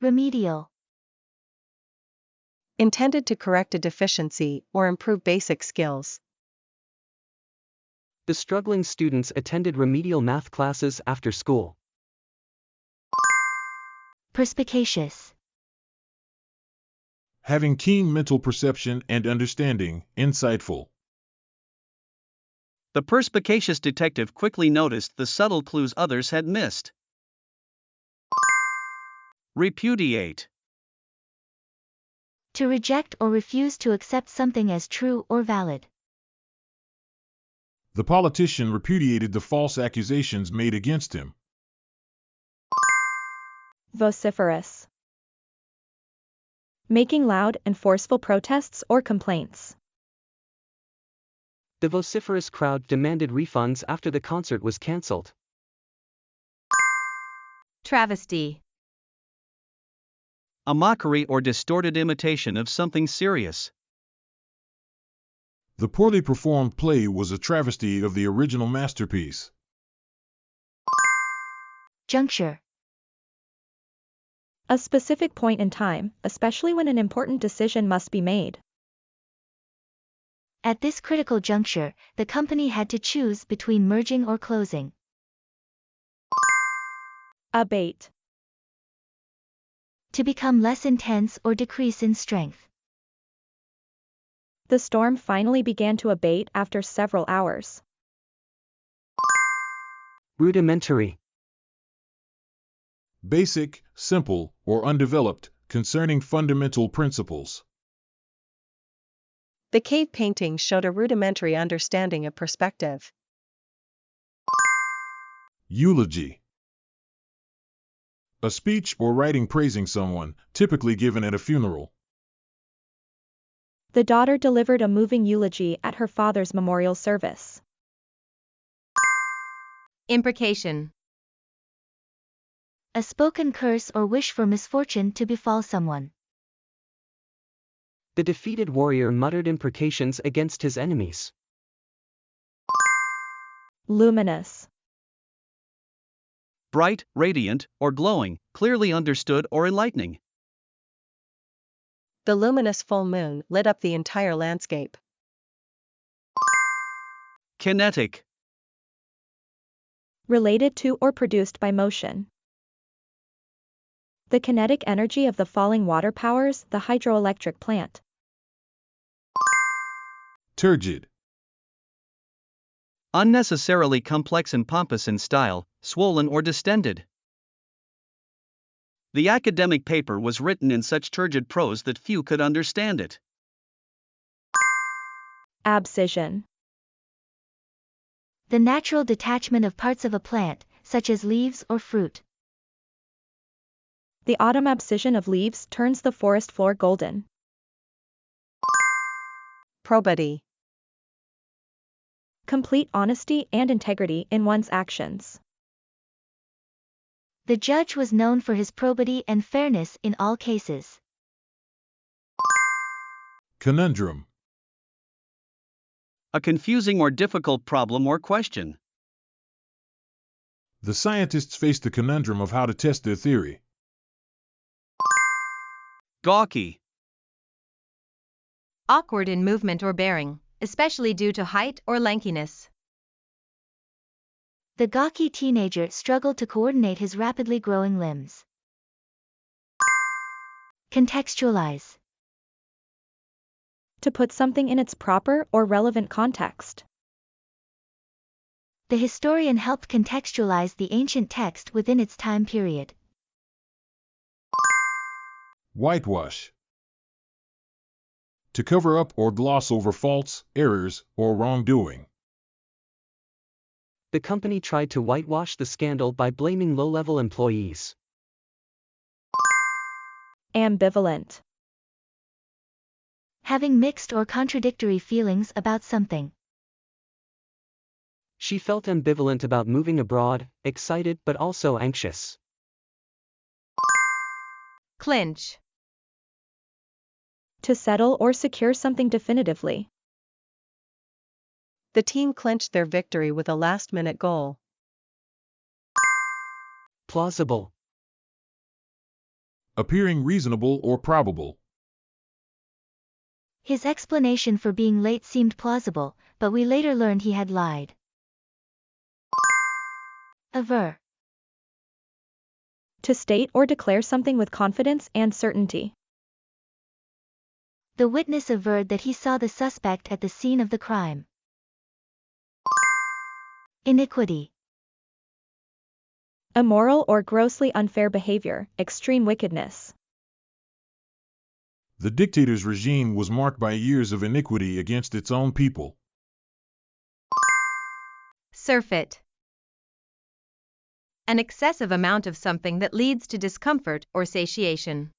Remedial. Intended to correct a deficiency or improve basic skills. The struggling students attended remedial math classes after school. Perspicacious. Having keen mental perception and understanding, insightful. The perspicacious detective quickly noticed the subtle clues others had missed. Repudiate. To reject or refuse to accept something as true or valid. The politician repudiated the false accusations made against him. Vociferous. Making loud and forceful protests or complaints. The vociferous crowd demanded refunds after the concert was cancelled. Travesty. A mockery or distorted imitation of something serious. The poorly performed play was a travesty of the original masterpiece. Juncture. A specific point in time, especially when an important decision must be made. At this critical juncture, the company had to choose between merging or closing. Abate. To become less intense or decrease in strength. The storm finally began to abate after several hours. Rudimentary. Basic, simple, or undeveloped, concerning fundamental principles. The cave painting showed a rudimentary understanding of perspective. Eulogy. A speech or writing praising someone, typically given at a funeral. The daughter delivered a moving eulogy at her father's memorial service. Imprecation. A spoken curse or wish for misfortune to befall someone. The defeated warrior muttered imprecations against his enemies. Luminous. Bright, radiant, or glowing, clearly understood or enlightening. The luminous full moon lit up the entire landscape. Kinetic. Related to or produced by motion. The kinetic energy of the falling water powers the hydroelectric plant. Turgid. Unnecessarily complex and pompous in style, swollen or distended. The academic paper was written in such turgid prose that few could understand it. Abscission. The natural detachment of parts of a plant, such as leaves or fruit. The autumn abscission of leaves turns the forest floor golden. Probity. Complete honesty and integrity in one's actions. The judge was known for his probity and fairness in all cases. Conundrum. A confusing or difficult problem or question. The scientists faced the conundrum of how to test their theory. Gawky. Awkward in movement or bearing, especially due to height or lankiness. The gawky teenager struggled to coordinate his rapidly growing limbs. Contextualize. To put something in its proper or relevant context. The historian helped contextualize the ancient text within its time period. Whitewash. To cover up or gloss over faults, errors, or wrongdoing. The company tried to whitewash the scandal by blaming low-level employees. Ambivalent. Having mixed or contradictory feelings about something. She felt ambivalent about moving abroad, excited but also anxious. Clinch. To settle or secure something definitively. The team clinched their victory with a last-minute goal. Plausible. Appearing reasonable or probable. His explanation for being late seemed plausible, but we later learned he had lied. Aver. To state or declare something with confidence and certainty. The witness averred that he saw the suspect at the scene of the crime. Iniquity. Immoral or grossly unfair behavior, extreme wickedness. The dictator's regime was marked by years of iniquity against its own people. Surfeit. An excessive amount of something that leads to discomfort or satiation.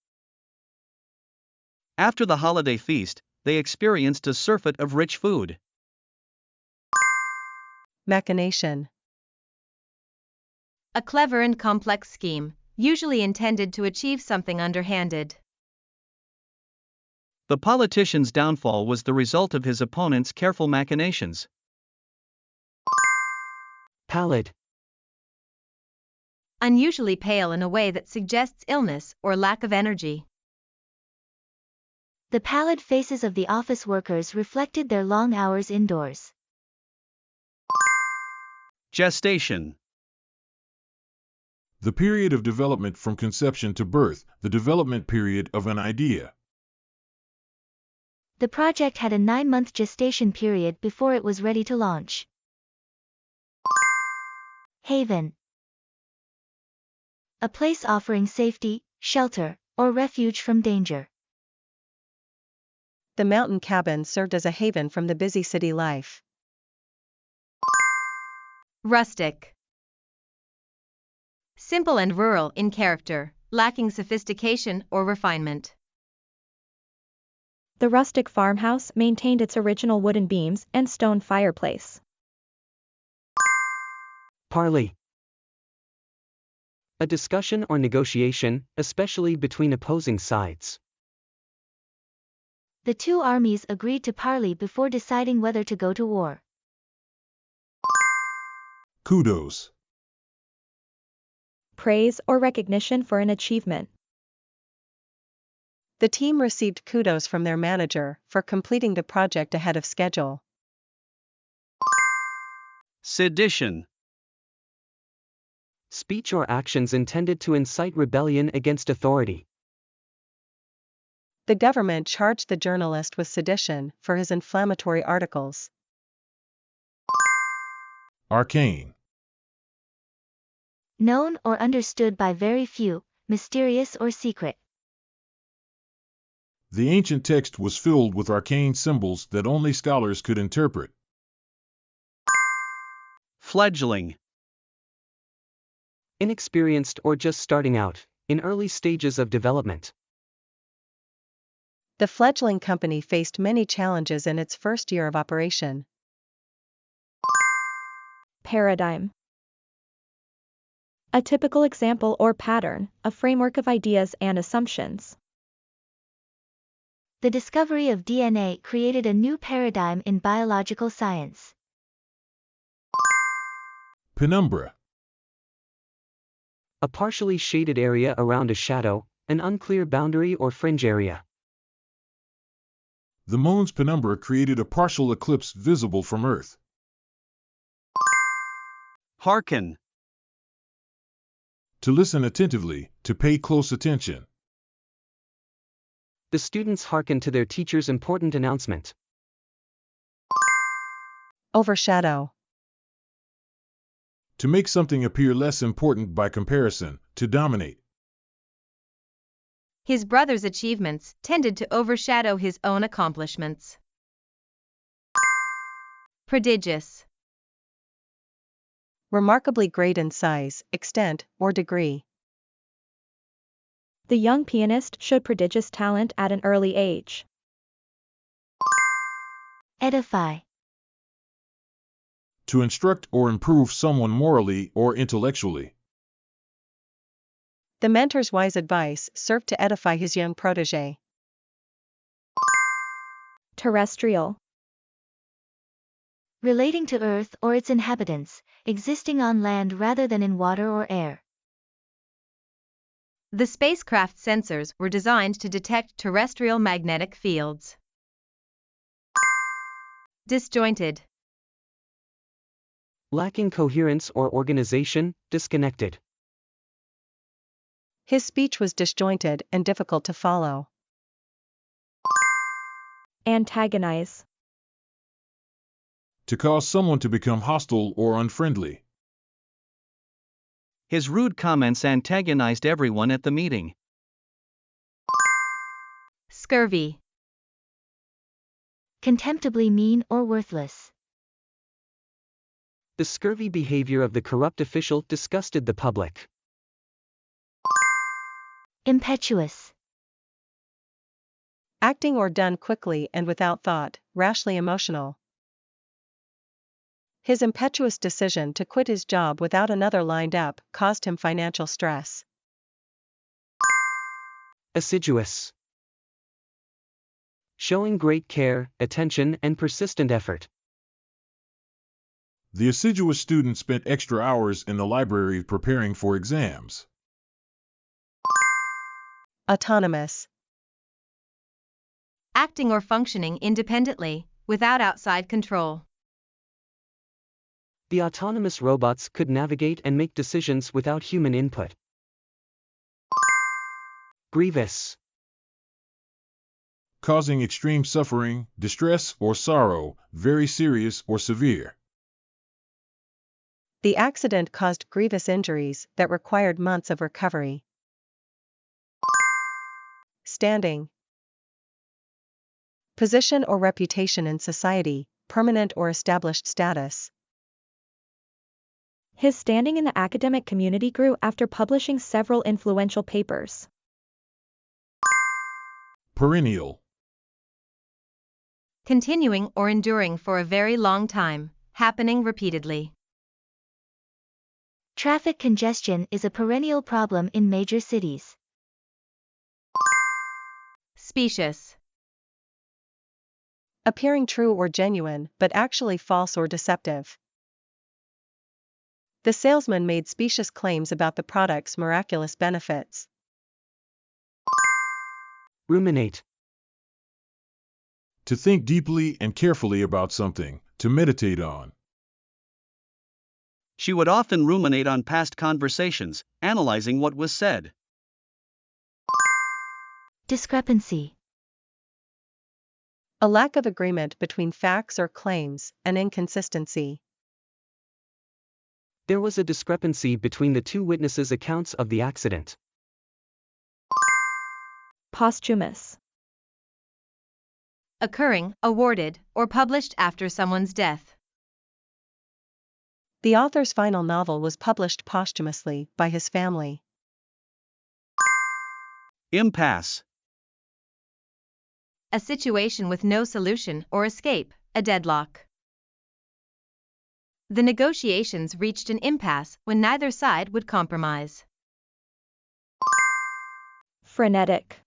After the holiday feast, they experienced a surfeit of rich food. Machination. A clever and complex scheme, usually intended to achieve something underhanded. The politician's downfall was the result of his opponent's careful machinations. Pallid. Unusually pale in a way that suggests illness or lack of energy. The pallid faces of the office workers reflected their long hours indoors. Gestation. The period of development from conception to birth, the development period of an idea. The project had a 9-month gestation period before it was ready to launch. Haven. A place offering safety, shelter, or refuge from danger. The mountain cabin served as a haven from the busy city life. Rustic. Simple and rural in character, lacking sophistication or refinement. The rustic farmhouse maintained its original wooden beams and stone fireplace. Parley. A discussion or negotiation, especially between opposing sides. The two armies agreed to parley before deciding whether to go to war. Kudos. Praise or recognition for an achievement. The team received kudos from their manager for completing the project ahead of schedule. Sedition. Speech or actions intended to incite rebellion against authority. The government charged the journalist with sedition for his inflammatory articles. Arcane. Known or understood by very few, mysterious or secret. The ancient text was filled with arcane symbols that only scholars could interpret. Fledgling. Inexperienced or just starting out, in early stages of development. The fledgling company faced many challenges in its first year of operation. Paradigm. A typical example or pattern, a framework of ideas and assumptions. The discovery of DNA created a new paradigm in biological science. Penumbra. A partially shaded area around a shadow, an unclear boundary or fringe area. The moon's penumbra created a partial eclipse visible from Earth. Hearken. To listen attentively, to pay close attention. The students hearken to their teacher's important announcement. Overshadow. To make something appear less important by comparison, to dominate. His brother's achievements tended to overshadow his own accomplishments. Prodigious. Remarkably great in size, extent, or degree. The young pianist showed prodigious talent at an early age. Edify. To instruct or improve someone morally or intellectually. The mentor's wise advice served to edify his young protege. Terrestrial. Relating to Earth or its inhabitants, existing on land rather than in water or air. The spacecraft sensors were designed to detect terrestrial magnetic fields. Disjointed. Lacking coherence or organization, disconnected. His speech was disjointed and difficult to follow. Antagonize. To cause someone to become hostile or unfriendly. His rude comments antagonized everyone at the meeting. Scurvy. Contemptibly mean or worthless. The scurvy behavior of the corrupt official disgusted the public. Impetuous. Acting or done quickly and without thought, rashly emotional. His impetuous decision to quit his job without another lined up caused him financial stress. Assiduous. showing great care, attention, and persistent effort. The assiduous student spent extra hours in the library preparing for exams. Autonomous. Acting or functioning independently, without outside control. The autonomous robots could navigate and make decisions without human input. Grievous. Causing extreme suffering, distress, or sorrow, very serious or severe. The accident caused grievous injuries that required months of recovery. Standing. Position or reputation in society, permanent or established status. His standing in the academic community grew after publishing several influential papers. Perennial. Continuing or enduring for a very long time, happening repeatedly. Traffic congestion is a perennial problem in major cities. Specious. Appearing true or genuine, but actually false or deceptive. The salesman made specious claims about the product's miraculous benefits. Ruminate. To think deeply and carefully about something, to meditate on. She would often ruminate on past conversations, analyzing what was said. Discrepancy. A lack of agreement between facts or claims, an inconsistency. There was a discrepancy between the two witnesses' accounts of the accident. Posthumous. Occurring, awarded, or published after someone's death. The author's final novel was published posthumously by his family. Impasse. A situation with no solution or escape, a deadlock. The negotiations reached an impasse when neither side would compromise. Frenetic.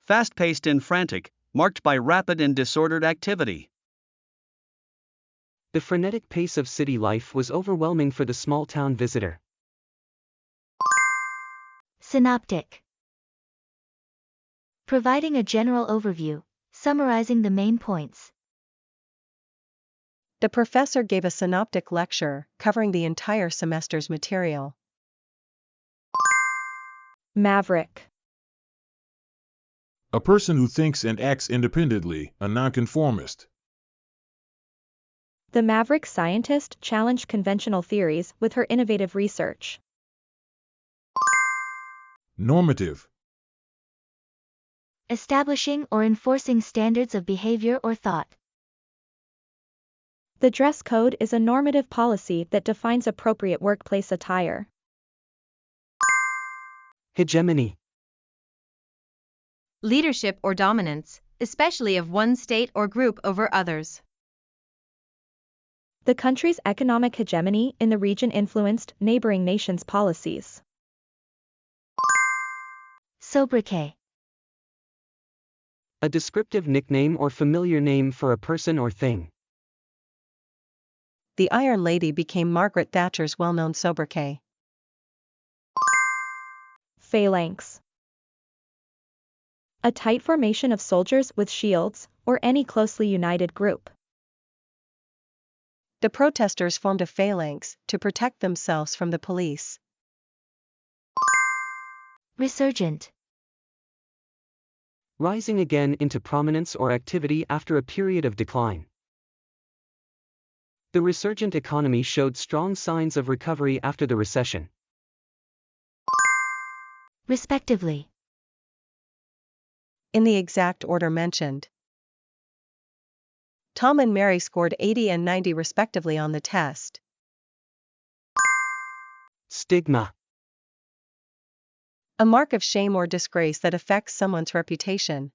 Fast-paced and frantic, marked by rapid and disordered activity. The frenetic pace of city life was overwhelming for the small-town visitor. Synoptic. Providing a general overview, summarizing the main points. The professor gave a synoptic lecture, covering the entire semester's material. Maverick. A person who thinks and acts independently, a nonconformist. The maverick scientist challenged conventional theories with her innovative research. Normative. Establishing or enforcing standards of behavior or thought. The dress code is a normative policy that defines appropriate workplace attire. Hegemony. Leadership or dominance, especially of one state or group over others. The country's economic hegemony in the region influenced neighboring nations' policies. Sobriquet. A descriptive nickname or familiar name for a person or thing. The Iron Lady became Margaret Thatcher's well-known sobriquet. Phalanx. A tight formation of soldiers with shields, or any closely united group. The protesters formed a phalanx to protect themselves from the police. Resurgent. Rising again into prominence or activity after a period of decline. The resurgent economy showed strong signs of recovery after the recession. Respectively. In the exact order mentioned. Tom and Mary scored 80 and 90 respectively on the test. Stigma. A mark of shame or disgrace that affects someone's reputation.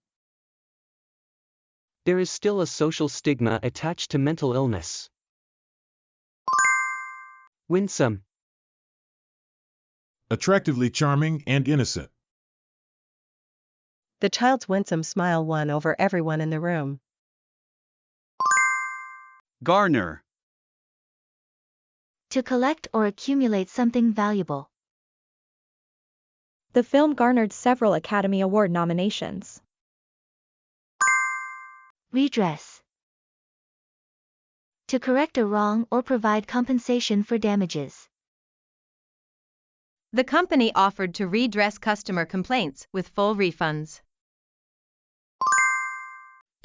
There is still a social stigma attached to mental illness. Winsome. Attractively charming and innocent. The child's winsome smile won over everyone in the room. Garner. To collect or accumulate something valuable. The film garnered several Academy Award nominations. Redress. To correct a wrong or provide compensation for damages. The company offered to redress customer complaints with full refunds.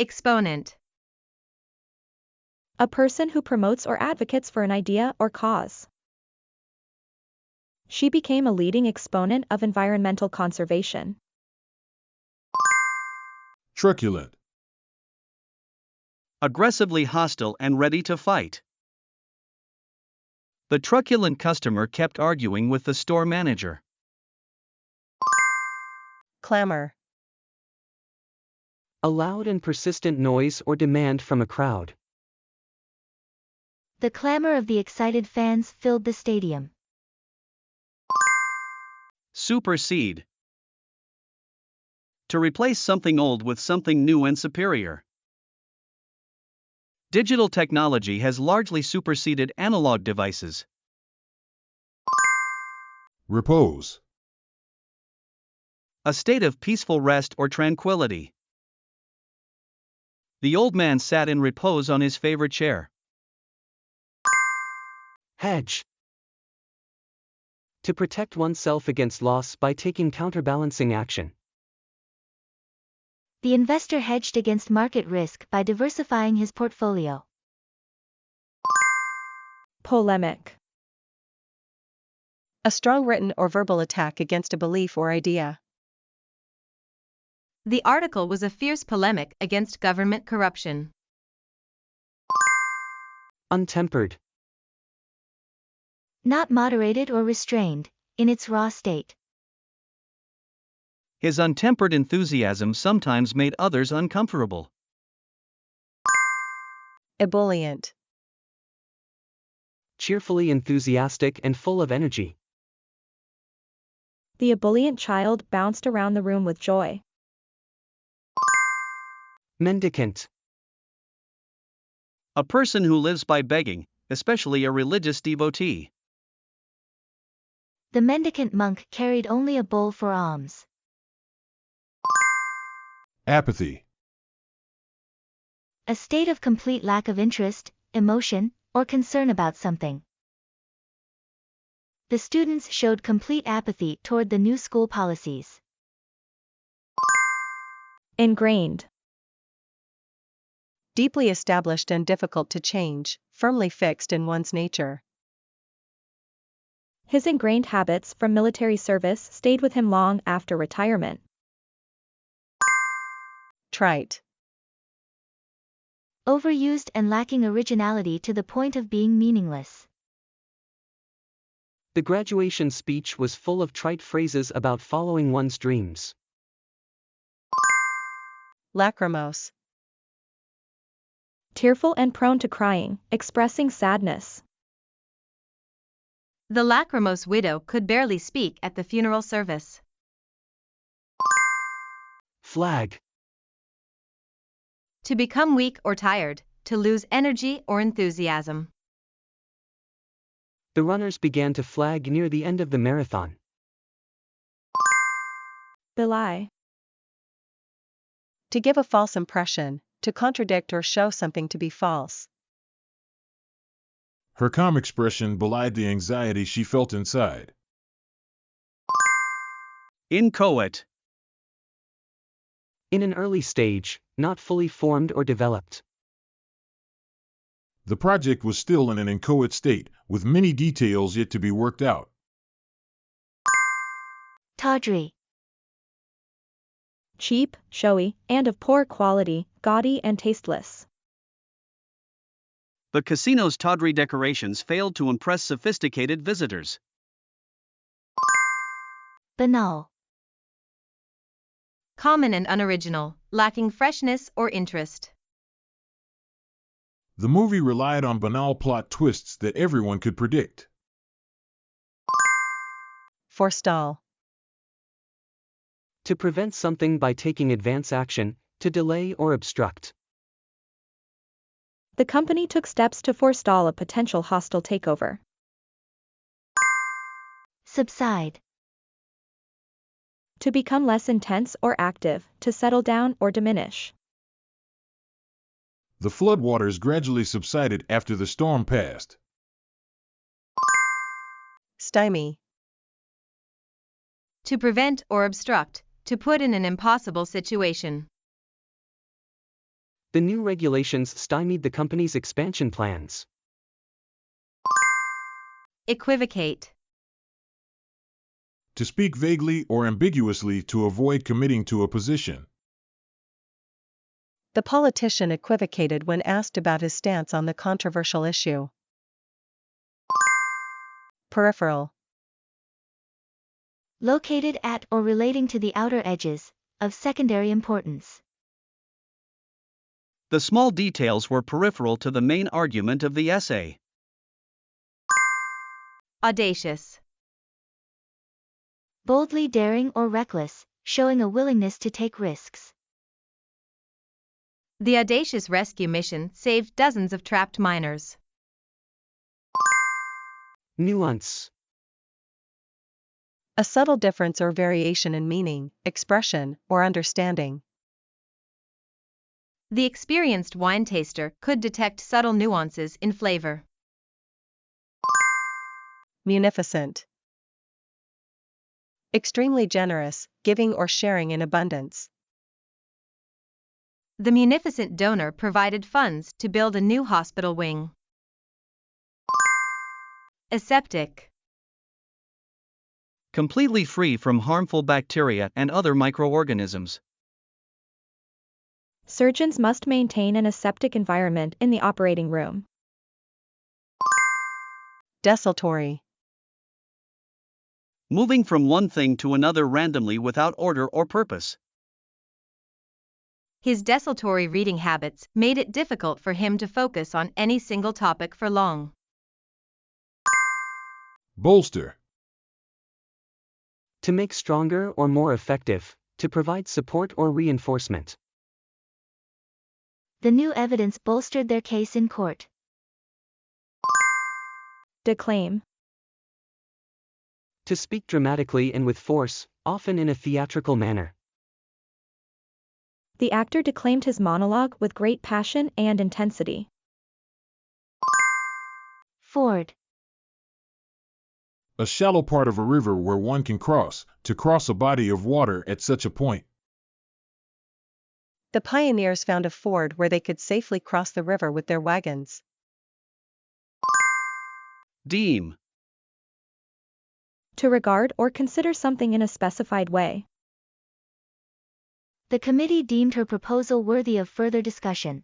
Exponent. A person who promotes or advocates for an idea or cause. She became a leading exponent of environmental conservation. Truculent. Aggressively hostile and ready to fight. The truculent customer kept arguing with the store manager. Clamor. A loud and persistent noise or demand from a crowd. The clamor of the excited fans filled the stadium. Supersede. To replace something old with something new and superior. Digital technology has largely superseded analog devices. Repose. A state of peaceful rest or tranquility. The old man sat in repose on his favorite chair. Hedge. To protect oneself against loss by taking counterbalancing action. The investor hedged against market risk by diversifying his portfolio. Polemic. A strong written or verbal attack against a belief or idea. The article was a fierce polemic against government corruption. Untempered. Not moderated or restrained, in its raw state. His untempered enthusiasm sometimes made others uncomfortable. Ebullient. Cheerfully enthusiastic and full of energy. The ebullient child bounced around the room with joy. Mendicant. A person who lives by begging, especially a religious devotee. The mendicant monk carried only a bowl for alms. Apathy. A state of complete lack of interest, emotion, or concern about something. The students showed complete apathy toward the new school policies. Ingrained. Deeply established and difficult to change, firmly fixed in one's nature. His ingrained habits from military service stayed with him long after retirement. Trite. Overused and lacking originality to the point of being meaningless. The graduation speech was full of trite phrases about following one's dreams. Lachrymose. Tearful and prone to crying, expressing sadness. The lachrymose widow could barely speak at the funeral service. Flag. To become weak or tired, to lose energy or enthusiasm. The runners began to flag near the end of the marathon. Belie. To give a false impression, to contradict or show something to be false. Her calm expression belied the anxiety she felt inside. Inchoate. In an early stage, not fully formed or developed. The project was still in an inchoate state, with many details yet to be worked out. Tawdry. Cheap, showy, and of poor quality, gaudy and tasteless. The casino's tawdry decorations failed to impress sophisticated visitors. Banal. Common and unoriginal, lacking freshness or interest. The movie relied on banal plot twists that everyone could predict. Forestall. To prevent something by taking advance action, to delay or obstruct. The company took steps to forestall a potential hostile takeover. Subside. To become less intense or active, to settle down or diminish. The floodwaters gradually subsided after the storm passed. Stymie. To prevent or obstruct, to put in an impossible situation. The new regulations stymied the company's expansion plans. Equivocate. To speak vaguely or ambiguously to avoid committing to a position. The politician equivocated when asked about his stance on the controversial issue. Peripheral. Located at or relating to the outer edges, of secondary importance. The small details were peripheral to the main argument of the essay. Audacious. Boldly daring or reckless, showing a willingness to take risks. The audacious rescue mission saved dozens of trapped miners. Nuance. A subtle difference or variation in meaning, expression, or understanding. The experienced wine taster could detect subtle nuances in flavor. Munificent. Extremely generous, giving or sharing in abundance. The munificent donor provided funds to build a new hospital wing. Aseptic. Completely free from harmful bacteria and other microorganisms. Surgeons must maintain an aseptic environment in the operating room. Desultory. Moving from one thing to another randomly without order or purpose. His desultory reading habits made it difficult for him to focus on any single topic for long. Bolster. To make stronger or more effective, to provide support or reinforcement. The new evidence bolstered their case in court. Declaim. To speak dramatically and with force, often in a theatrical manner. The actor declaimed his monologue with great passion and intensity. Ford. A shallow part of a river where one can cross, to cross a body of water at such a point. The pioneers found a ford where they could safely cross the river with their wagons. Deem. To regard or consider something in a specified way. The committee deemed her proposal worthy of further discussion.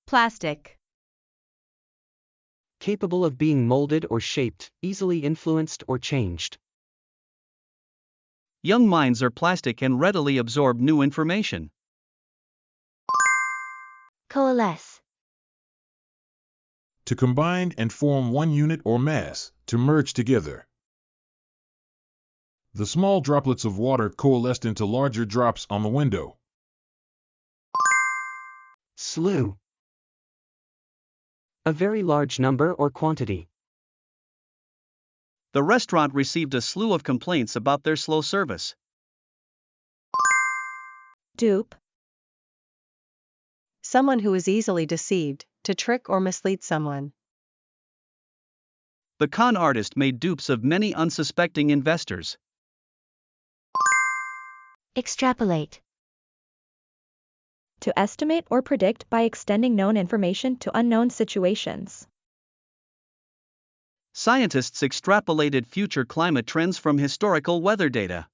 Plastic. Capable of being molded or shaped, easily influenced or changed. Young minds are plastic and readily absorb new information. Coalesce. To combine and form one unit or mass, to merge together. The small droplets of water coalesced into larger drops on the window. Slew. A very large number or quantity. The restaurant received a slew of complaints about their slow service. Dupe. Someone who is easily deceived, to trick or mislead someone. The con artist made dupes of many unsuspecting investors. Extrapolate. To estimate or predict by extending known information to unknown situations. Scientists extrapolated future climate trends from historical weather data.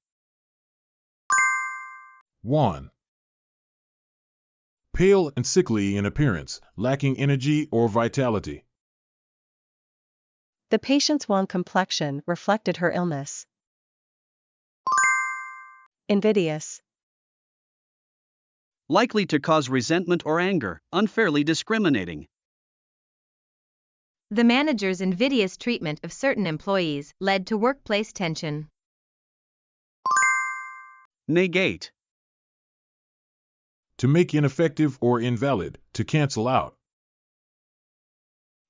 Wan. Pale and sickly in appearance, lacking energy or vitality. The patient's wan complexion reflected her illness. Invidious. Likely to cause resentment or anger, unfairly discriminating. The manager's invidious treatment of certain employees led to workplace tension. Negate. To make ineffective or invalid, to cancel out.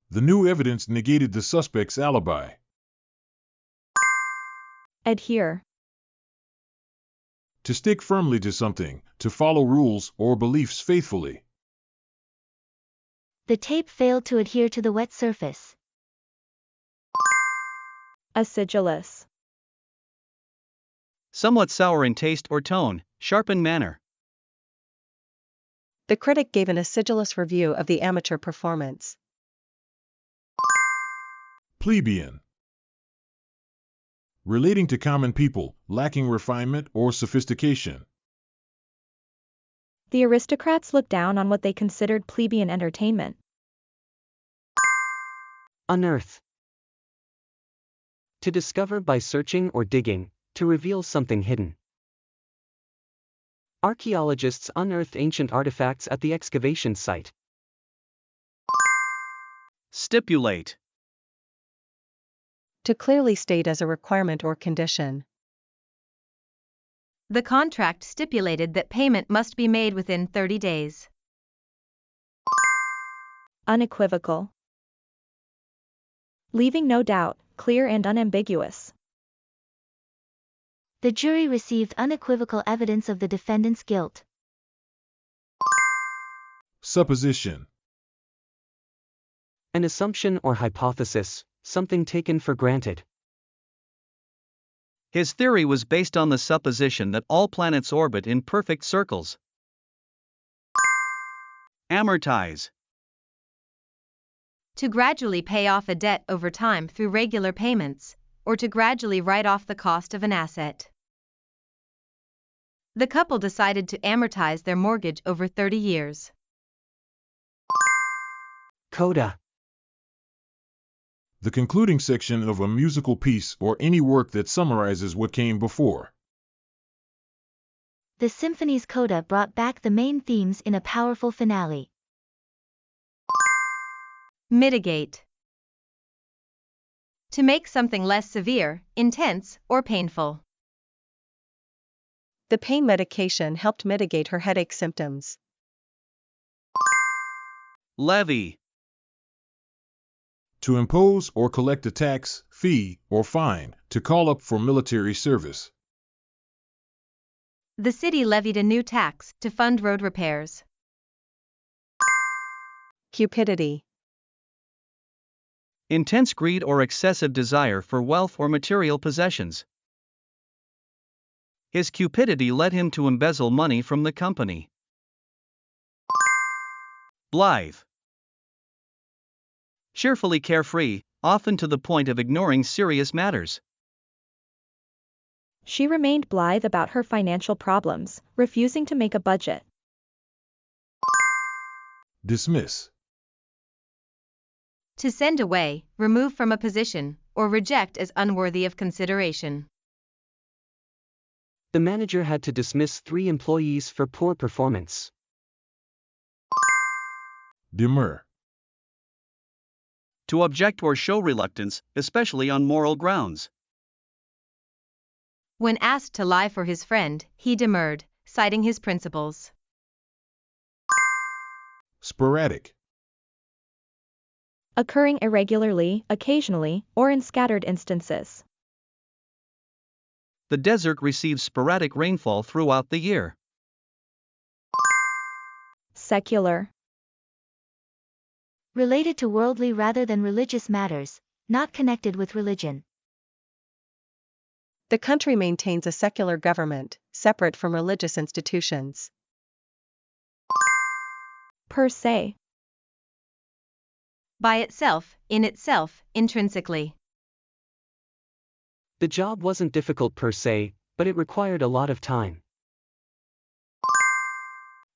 The new evidence negated the suspect's alibi. Adhere. To stick firmly to something, to follow rules or beliefs faithfully. The tape failed to adhere to the wet surface. Acidulous. Somewhat sour in taste or tone, sharp in manner. The critic gave an acidulous review of the amateur performance. Plebeian. Relating to common people, lacking refinement or sophistication. The aristocrats looked down on what they considered plebeian entertainment. Unearth. To discover by searching or digging, to reveal something hidden. Archaeologists unearthed ancient artifacts at the excavation site. Stipulate. To clearly state as a requirement or condition. The contract stipulated that payment must be made within 30 days. Unequivocal. Leaving no doubt, clear and unambiguous. The jury received unequivocal evidence of the defendant's guilt. Supposition. An assumption or hypothesis, something taken for granted. His theory was based on the supposition that all planets orbit in perfect circles. Amortize. To gradually pay off a debt over time through regular payments, or to gradually write off the cost of an asset. The couple decided to amortize their mortgage over 30 years. Coda. The concluding section of a musical piece or any work that summarizes what came before. The symphony's coda brought back the main themes in a powerful finale. Mitigate. To make something less severe, intense, or painful. The pain medication helped mitigate her headache symptoms. Levy. To impose or collect a tax, fee, or fine, to call up for military service. The city levied a new tax to fund road repairs. Cupidity. Intense greed or excessive desire for wealth or material possessions. His cupidity led him to embezzle money from the company. Blithe. Cheerfully carefree, often to the point of ignoring serious matters. She remained blithe about her financial problems, refusing to make a budget. Dismiss. To send away, remove from a position, or reject as unworthy of consideration. The manager had to dismiss 3 employees for poor performance. Demur. To object or show reluctance, especially on moral grounds. When asked to lie for his friend, he demurred, citing his principles. Sporadic. Occurring irregularly, occasionally, or in scattered instances. The desert receives sporadic rainfall throughout the year. Secular. Related to worldly rather than religious matters, not connected with religion. The country maintains a secular government, separate from religious institutions. Per se. By itself, intrinsically. The job wasn't difficult per se, but it required a lot of time.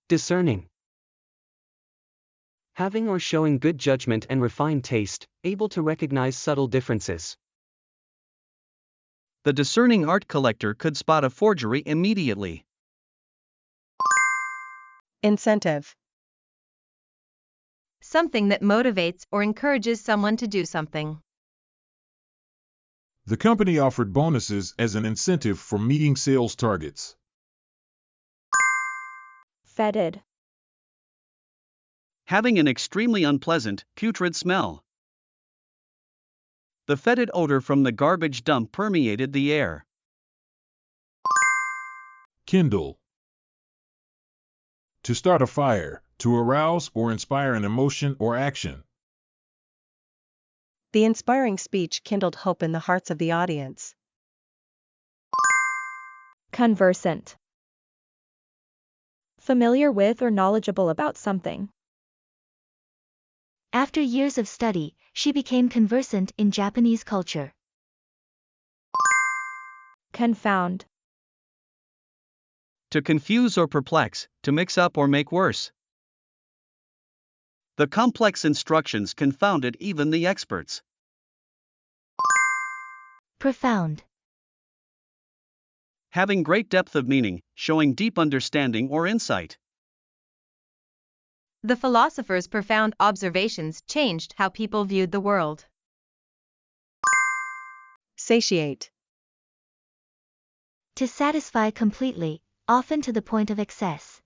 Discerning. Having or showing good judgment and refined taste, able to recognize subtle differences. The discerning art collector could spot a forgery immediately. Incentive. Something that motivates or encourages someone to do something. The company offered bonuses as an incentive for meeting sales targets. Fetid. Having an extremely unpleasant, putrid smell. The fetid odor from the garbage dump permeated the air. Kindle. To start a fire, to arouse or inspire an emotion or action. The inspiring speech kindled hope in the hearts of the audience. Conversant. Familiar with or knowledgeable about something. After years of study, she became conversant in Japanese culture. Confound. To confuse or perplex, to mix up or make worse. The complex instructions confounded even the experts. Profound. Having great depth of meaning, showing deep understanding or insight. The philosopher's profound observations changed how people viewed the world. Satiate. To satisfy completely, often to the point of excess.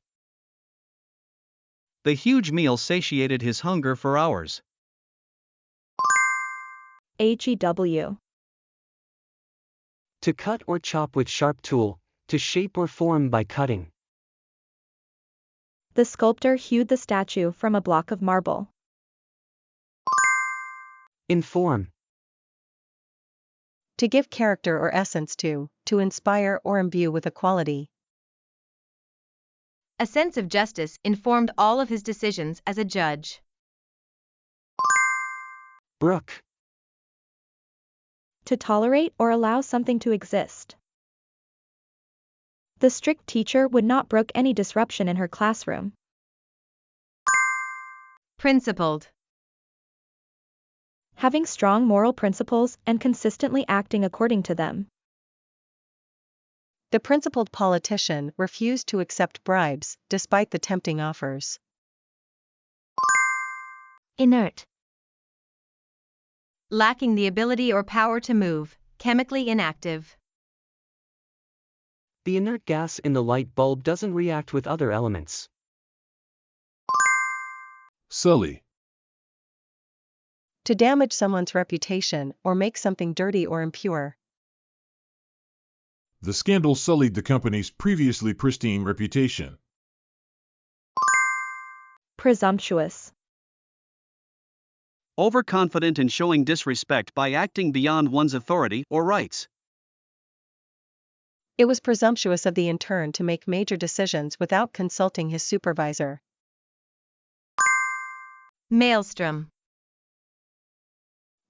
The huge meal satiated his hunger for hours. HEW. To cut or chop with sharp tool, to shape or form by cutting. The sculptor hewed the statue from a block of marble. Inform. To give character or essence to inspire or imbue with a quality. A sense of justice informed all of his decisions as a judge. Brook. To tolerate or allow something to exist. The strict teacher would not brook any disruption in her classroom. Principled. Having strong moral principles and consistently acting according to them. The principled politician refused to accept bribes, despite the tempting offers. Inert. Lacking the ability or power to move, chemically inactive. The inert gas in the light bulb doesn't react with other elements. Sully. To damage someone's reputation or make something dirty or impure. The scandal sullied the company's previously pristine reputation. Presumptuous. Overconfident and showing disrespect by acting beyond one's authority or rights. It was presumptuous of the intern to make major decisions without consulting his supervisor. Maelstrom.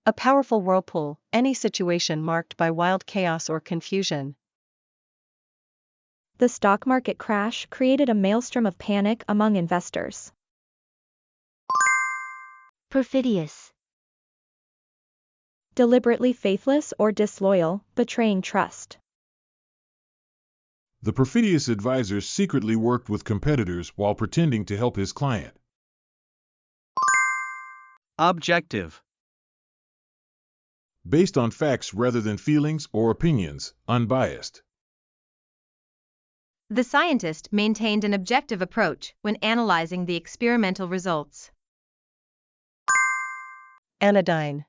A powerful whirlpool, any situation marked by wild chaos or confusion. The stock market crash created a maelstrom of panic among investors. Perfidious. Deliberately faithless or disloyal, betraying trust. The perfidious advisor secretly worked with competitors while pretending to help his client. Objective. Based on facts rather than feelings or opinions, unbiased. The scientist maintained an objective approach when analyzing the experimental results. Anodyne.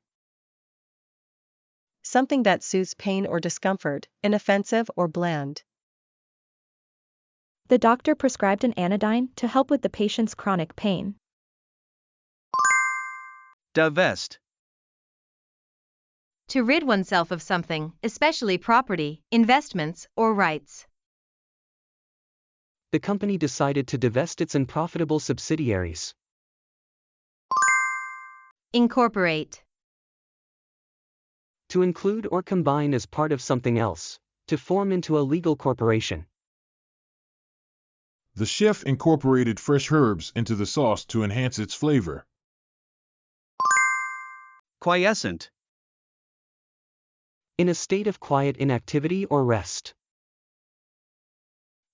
Something that soothes pain or discomfort, inoffensive or bland. The doctor prescribed an anodyne to help with the patient's chronic pain. Divest. To rid oneself of something, especially property, investments, or rights. The company decided to divest its unprofitable subsidiaries. Incorporate. To include or combine as part of something else. To form into a legal corporation. The chef incorporated fresh herbs into the sauce to enhance its flavor. Quiescent. In a state of quiet inactivity or rest.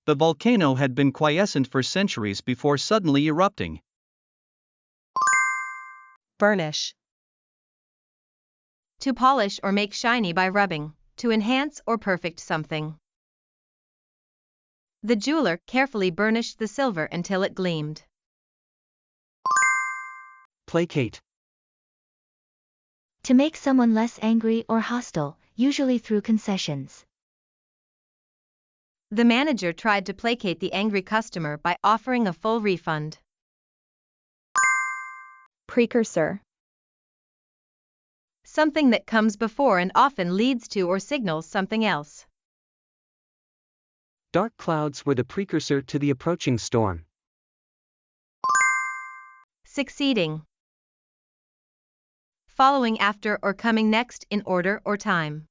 The volcano had been quiescent for centuries before suddenly erupting. Burnish. To polish or make shiny by rubbing, to enhance or perfect something. The jeweler carefully burnished the silver until it gleamed. Placate. To make someone less angry or hostile, usually through concessions. The manager tried to placate the angry customer by offering a full refund. Precursor. Something that comes before and often leads to or signals something else. Dark clouds were the precursor to the approaching storm. Succeeding. Following after or coming next in order or time.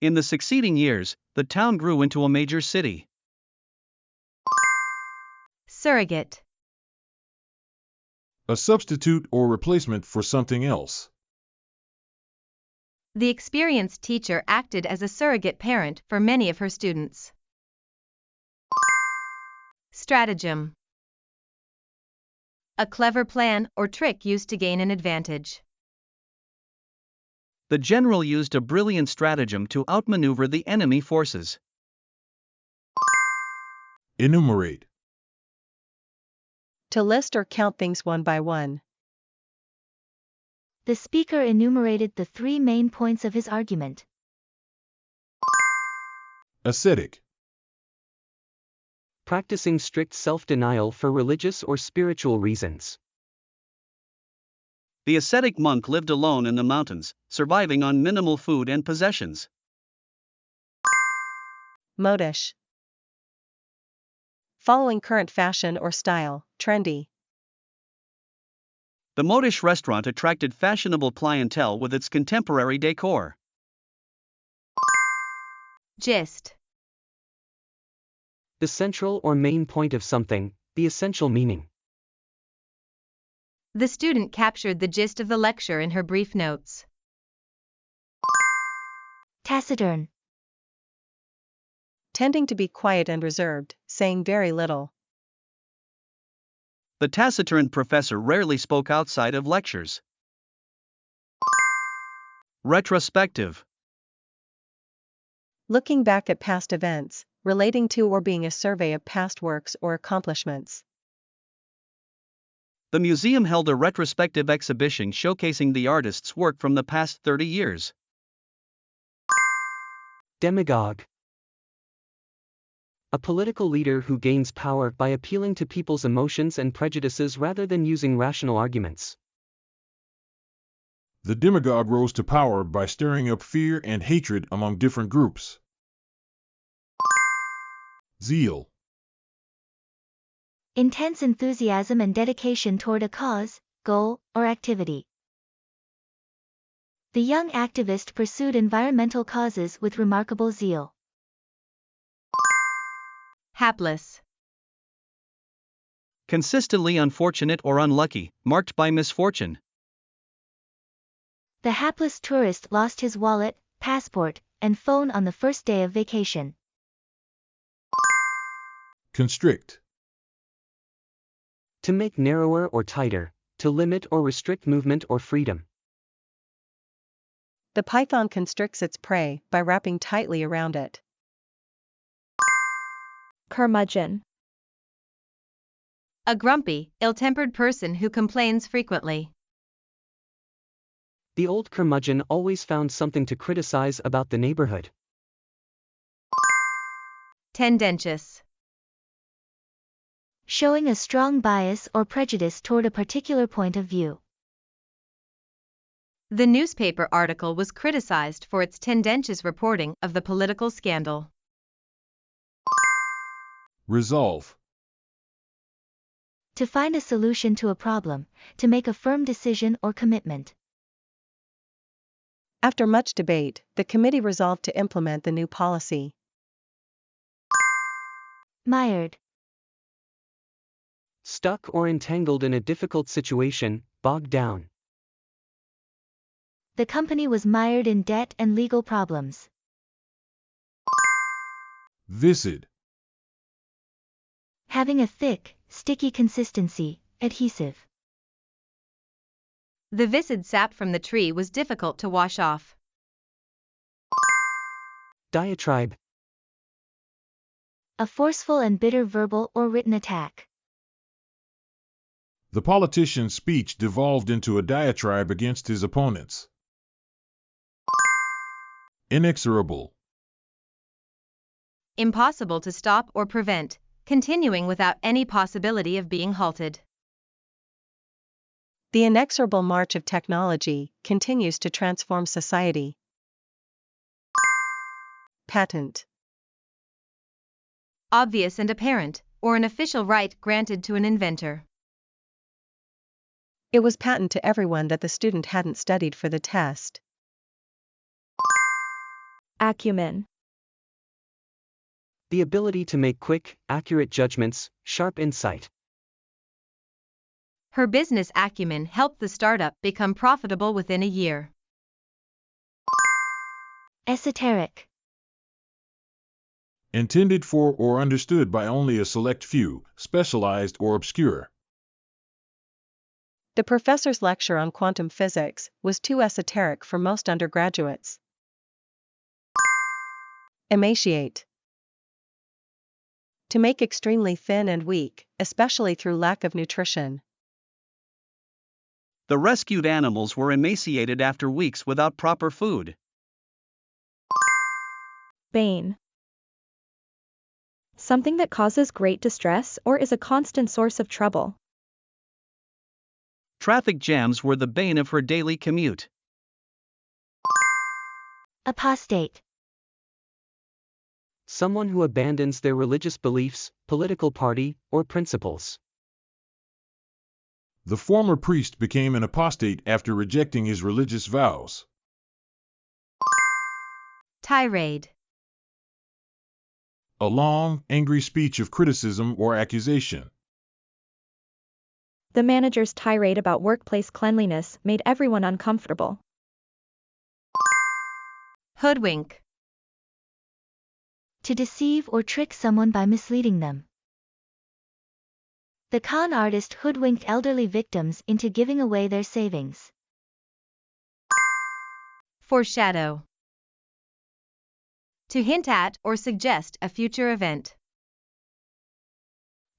In the succeeding years, the town grew into a major city. Surrogate. A substitute or replacement for something else. The experienced teacher acted as a surrogate parent for many of her students. Stratagem. A clever plan or trick used to gain an advantage. The general used a brilliant stratagem to outmaneuver the enemy forces. Enumerate. To list or count things one by one. The speaker enumerated the 3 main points of his argument. Ascetic. Practicing strict self-denial for religious or spiritual reasons. The ascetic monk lived alone in the mountains, surviving on minimal food and possessions. Modish. Following current fashion or style, trendy. The modish restaurant attracted fashionable clientele with its contemporary decor. Gist. The central or main point of something, the essential meaning. The student captured the gist of the lecture in her brief notes. Taciturn. Tending to be quiet and reserved, saying very little. The taciturn professor rarely spoke outside of lectures. Retrospective. Looking back at past events, relating to or being a survey of past works or accomplishments. The museum held a retrospective exhibition showcasing the artist's work from the past 30 years. Demagogue. A political leader who gains power by appealing to people's emotions and prejudices rather than using rational arguments. The demagogue rose to power by stirring up fear and hatred among different groups. Zeal. Intense enthusiasm and dedication toward a cause, goal, or activity. The young activist pursued environmental causes with remarkable zeal. Hapless. Consistently unfortunate or unlucky, marked by misfortune. The hapless tourist lost his wallet, passport, and phone on the first day of vacation. Constrict. To make narrower or tighter, to limit or restrict movement or freedom. The python constricts its prey by wrapping tightly around it. Curmudgeon. A grumpy, ill-tempered person who complains frequently. The old curmudgeon always found something to criticize about the neighborhood. Tendentious. Showing a strong bias or prejudice toward a particular point of view. The newspaper article was criticized for its tendentious reporting of the political scandal. Resolve. To find a solution to a problem, to make a firm decision or commitment. After much debate, the committee resolved to implement the new policy. Mired. Stuck or entangled in a difficult situation, bogged down. The company was mired in debt and legal problems. Viscid. Having a thick, sticky consistency, adhesive. The viscid sap from the tree was difficult to wash off. Diatribe. A forceful and bitter verbal or written attack. The politician's speech devolved into a diatribe against his opponents. Inexorable. Impossible to stop or prevent, continuing without any possibility of being halted. The inexorable march of technology continues to transform society. Patent. Obvious and apparent, or an official right granted to an inventor. It was patent to everyone that the student hadn't studied for the test. Acumen. The ability to make quick, accurate judgments, sharp insight. Her business acumen helped the startup become profitable within a year. Esoteric. Intended for or understood by only a select few, specialized or obscure. The professor's lecture on quantum physics was too esoteric for most undergraduates. Emaciate. To make extremely thin and weak, especially through lack of nutrition. The rescued animals were emaciated after weeks without proper food. Bane. Something that causes great distress or is a constant source of trouble. Traffic jams were the bane of her daily commute. Apostate. Someone who abandons their religious beliefs, political party, or principles. The former priest became an apostate after rejecting his religious vows. Tirade. A long, angry speech of criticism or accusation. The manager's tirade about workplace cleanliness made everyone uncomfortable. Hoodwink. To deceive or trick someone by misleading them. The con artist hoodwinked elderly victims into giving away their savings. Foreshadow. To hint at or suggest a future event.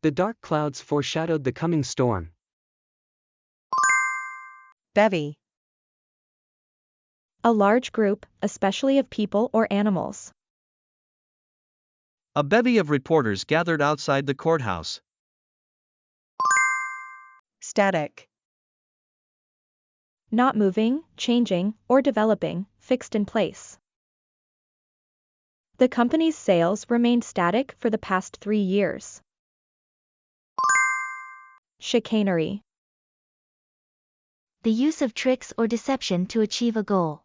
The dark clouds foreshadowed the coming storm. Bevy. A large group, especially of people or animals. A bevy of reporters gathered outside the courthouse. Static. Not moving, changing, or developing, fixed in place. The company's sales remained static for the past 3 years. Chicanery. The use of tricks or deception to achieve a goal.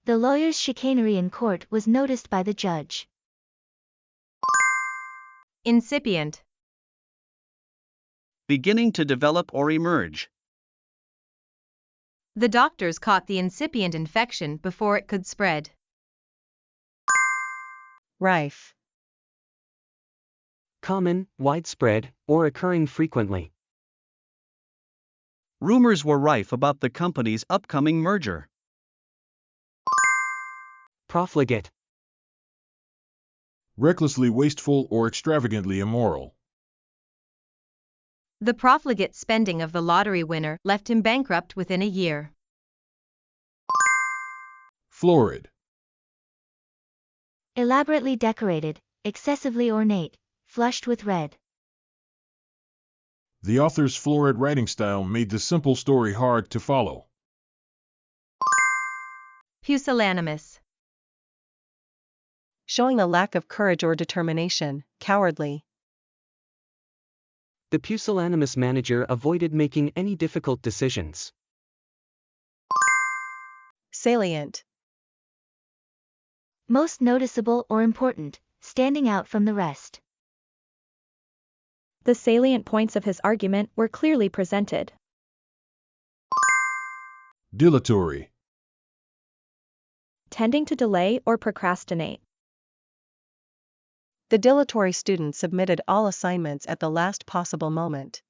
The lawyer's chicanery in court was noticed by the judge. Incipient. Beginning to develop or emerge. The doctors caught the incipient infection before it could spread. Rife. Common, widespread, or occurring frequently. Rumors were rife about the company's upcoming merger. Profligate. Recklessly wasteful or extravagantly immoral. The profligate spending of the lottery winner left him bankrupt within a year. Florid. Elaborately decorated, excessively ornate, flushed with red. The author's florid writing style made the simple story hard to follow. Pusillanimous. Showing a lack of courage or determination, cowardly. The pusillanimous manager avoided making any difficult decisions. Salient. Most noticeable or important, standing out from the rest. The salient points of his argument were clearly presented. Dilatory. Tending to delay or procrastinate. The dilatory student submitted all assignments at the last possible moment.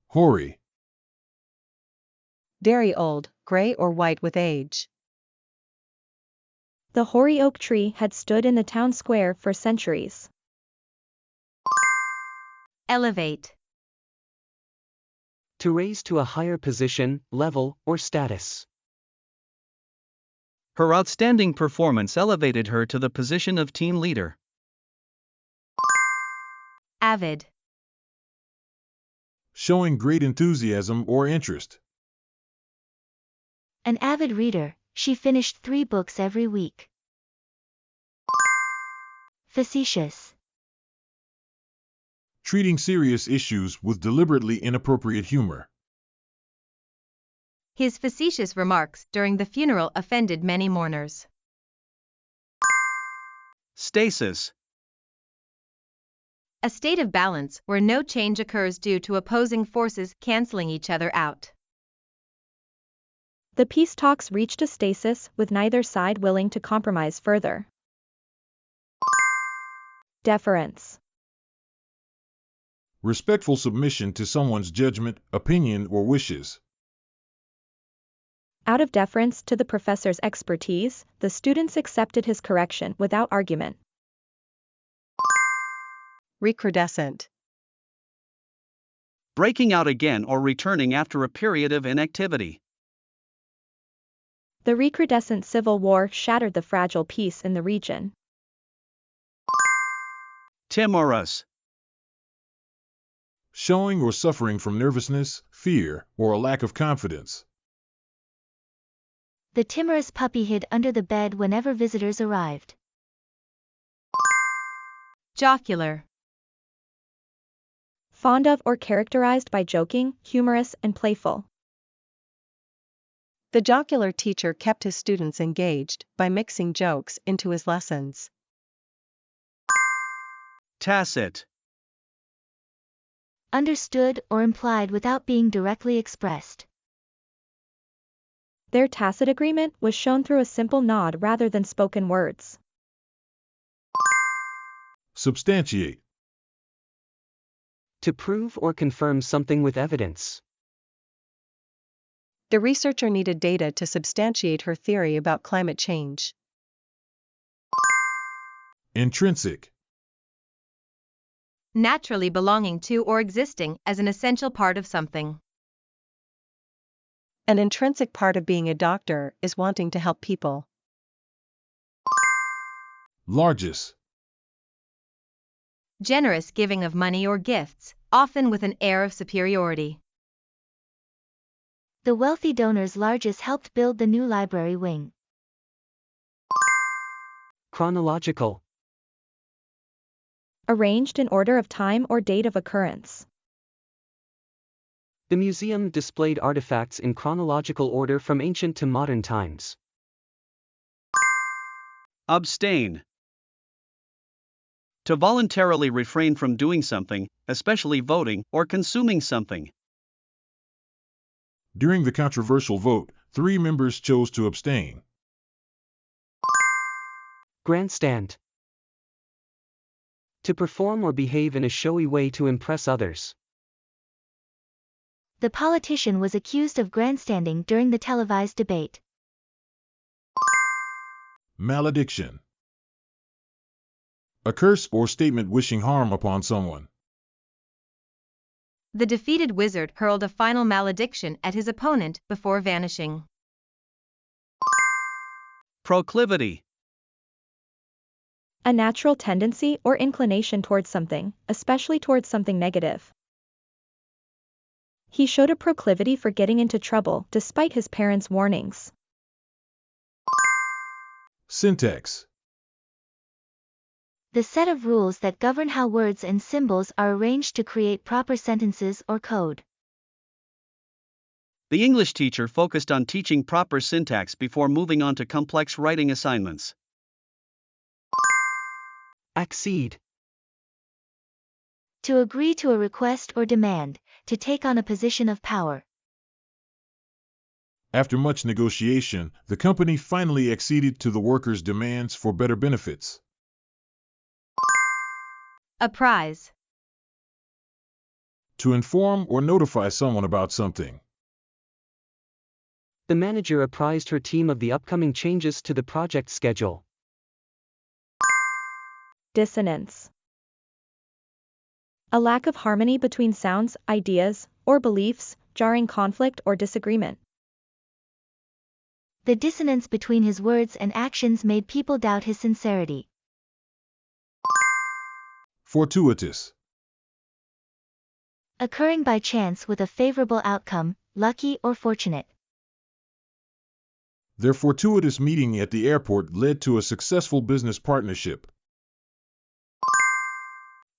Hoary. Very old, gray or white with age. The hoary oak tree had stood in the town square for centuries. Elevate. To raise to a higher position, level, or status. Her outstanding performance elevated her to the position of team leader. Avid. Showing great enthusiasm or interest. An avid reader, she finished 3 books every week. Facetious. Treating serious issues with deliberately inappropriate humor. His facetious remarks during the funeral offended many mourners. Stasis. A state of balance where no change occurs due to opposing forces canceling each other out. The peace talks reached a stasis with neither side willing to compromise further. Deference. Respectful submission to someone's judgment, opinion, or wishes. Out of deference to the professor's expertise, the students accepted his correction without argument. Recrudescent. Breaking out again or returning after a period of inactivity. The recrudescent civil war shattered the fragile peace in the region. Timorous. Showing or suffering from nervousness, fear, or a lack of confidence. The timorous puppy hid under the bed whenever visitors arrived. Jocular. Fond of or characterized by joking, humorous, and playful. The jocular teacher kept his students engaged by mixing jokes into his lessons. Tacit. Understood or implied without being directly expressed. Their tacit agreement was shown through a simple nod rather than spoken words. Substantiate. To prove or confirm something with evidence. The researcher needed data to substantiate her theory about climate change. Intrinsic. Naturally belonging to or existing as an essential part of something. An intrinsic part of being a doctor is wanting to help people. Largest. Generous giving of money or gifts, often with an air of superiority. The wealthy donor's largesse helped build the new library wing. Chronological. Arranged in order of time or date of occurrence. The museum displayed artifacts in chronological order from ancient to modern times. Abstain. To voluntarily refrain from doing something, especially voting or consuming something. During the controversial vote, 3 members chose to abstain. Grandstand. To perform or behave in a showy way to impress others. The politician was accused of grandstanding during the televised debate. Malediction. A curse or statement wishing harm upon someone. The defeated wizard hurled a final malediction at his opponent before vanishing. Proclivity. A natural tendency or inclination towards something, especially towards something negative. He showed a proclivity for getting into trouble despite his parents' warnings. Syntax. The set of rules that govern how words and symbols are arranged to create proper sentences or code. The English teacher focused on teaching proper syntax before moving on to complex writing assignments. Accede. To agree to a request or demand, to take on a position of power. After much negotiation, the company finally acceded to the workers' demands for better benefits. Apprise. To inform or notify someone about something. The manager apprised her team of the upcoming changes to the project schedule. Dissonance. A lack of harmony between sounds, ideas, or beliefs, jarring conflict or disagreement. The dissonance between his words and actions made people doubt his sincerity. Fortuitous. Occurring by chance with a favorable outcome, lucky or fortunate. Their fortuitous meeting at the airport led to a successful business partnership.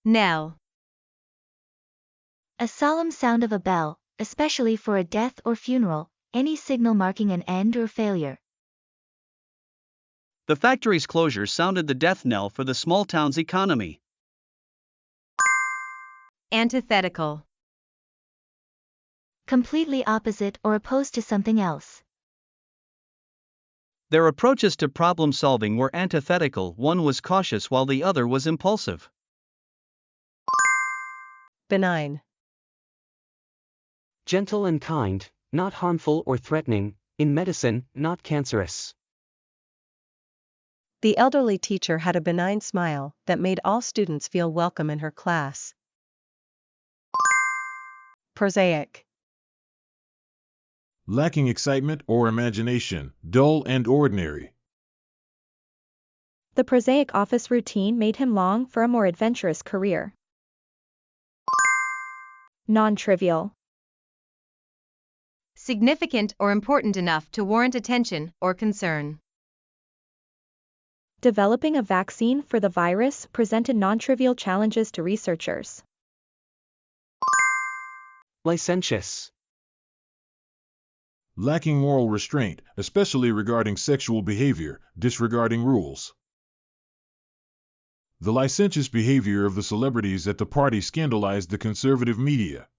Knell. A solemn sound of a bell, especially for a death or funeral, any signal marking an end or failure. The factory's closure sounded the death knell for the small town's economy. Antithetical. Completely opposite or opposed to something else. Their approaches to problem solving were antithetical. One was cautious while the other was impulsive. Benign. Gentle and kind, not harmful or threatening, in medicine, not cancerous. The elderly teacher had a benign smile that made all students feel welcome in her class. Prosaic. Lacking excitement or imagination, dull and ordinary. The prosaic office routine made him long for a more adventurous career. Non-trivial. Significant or important enough to warrant attention or concern. Developing a vaccine for the virus presented non-trivial challenges to researchers. Licentious. Lacking moral restraint, especially regarding sexual behavior, disregarding rules. The licentious behavior of the celebrities at the party scandalized the conservative media.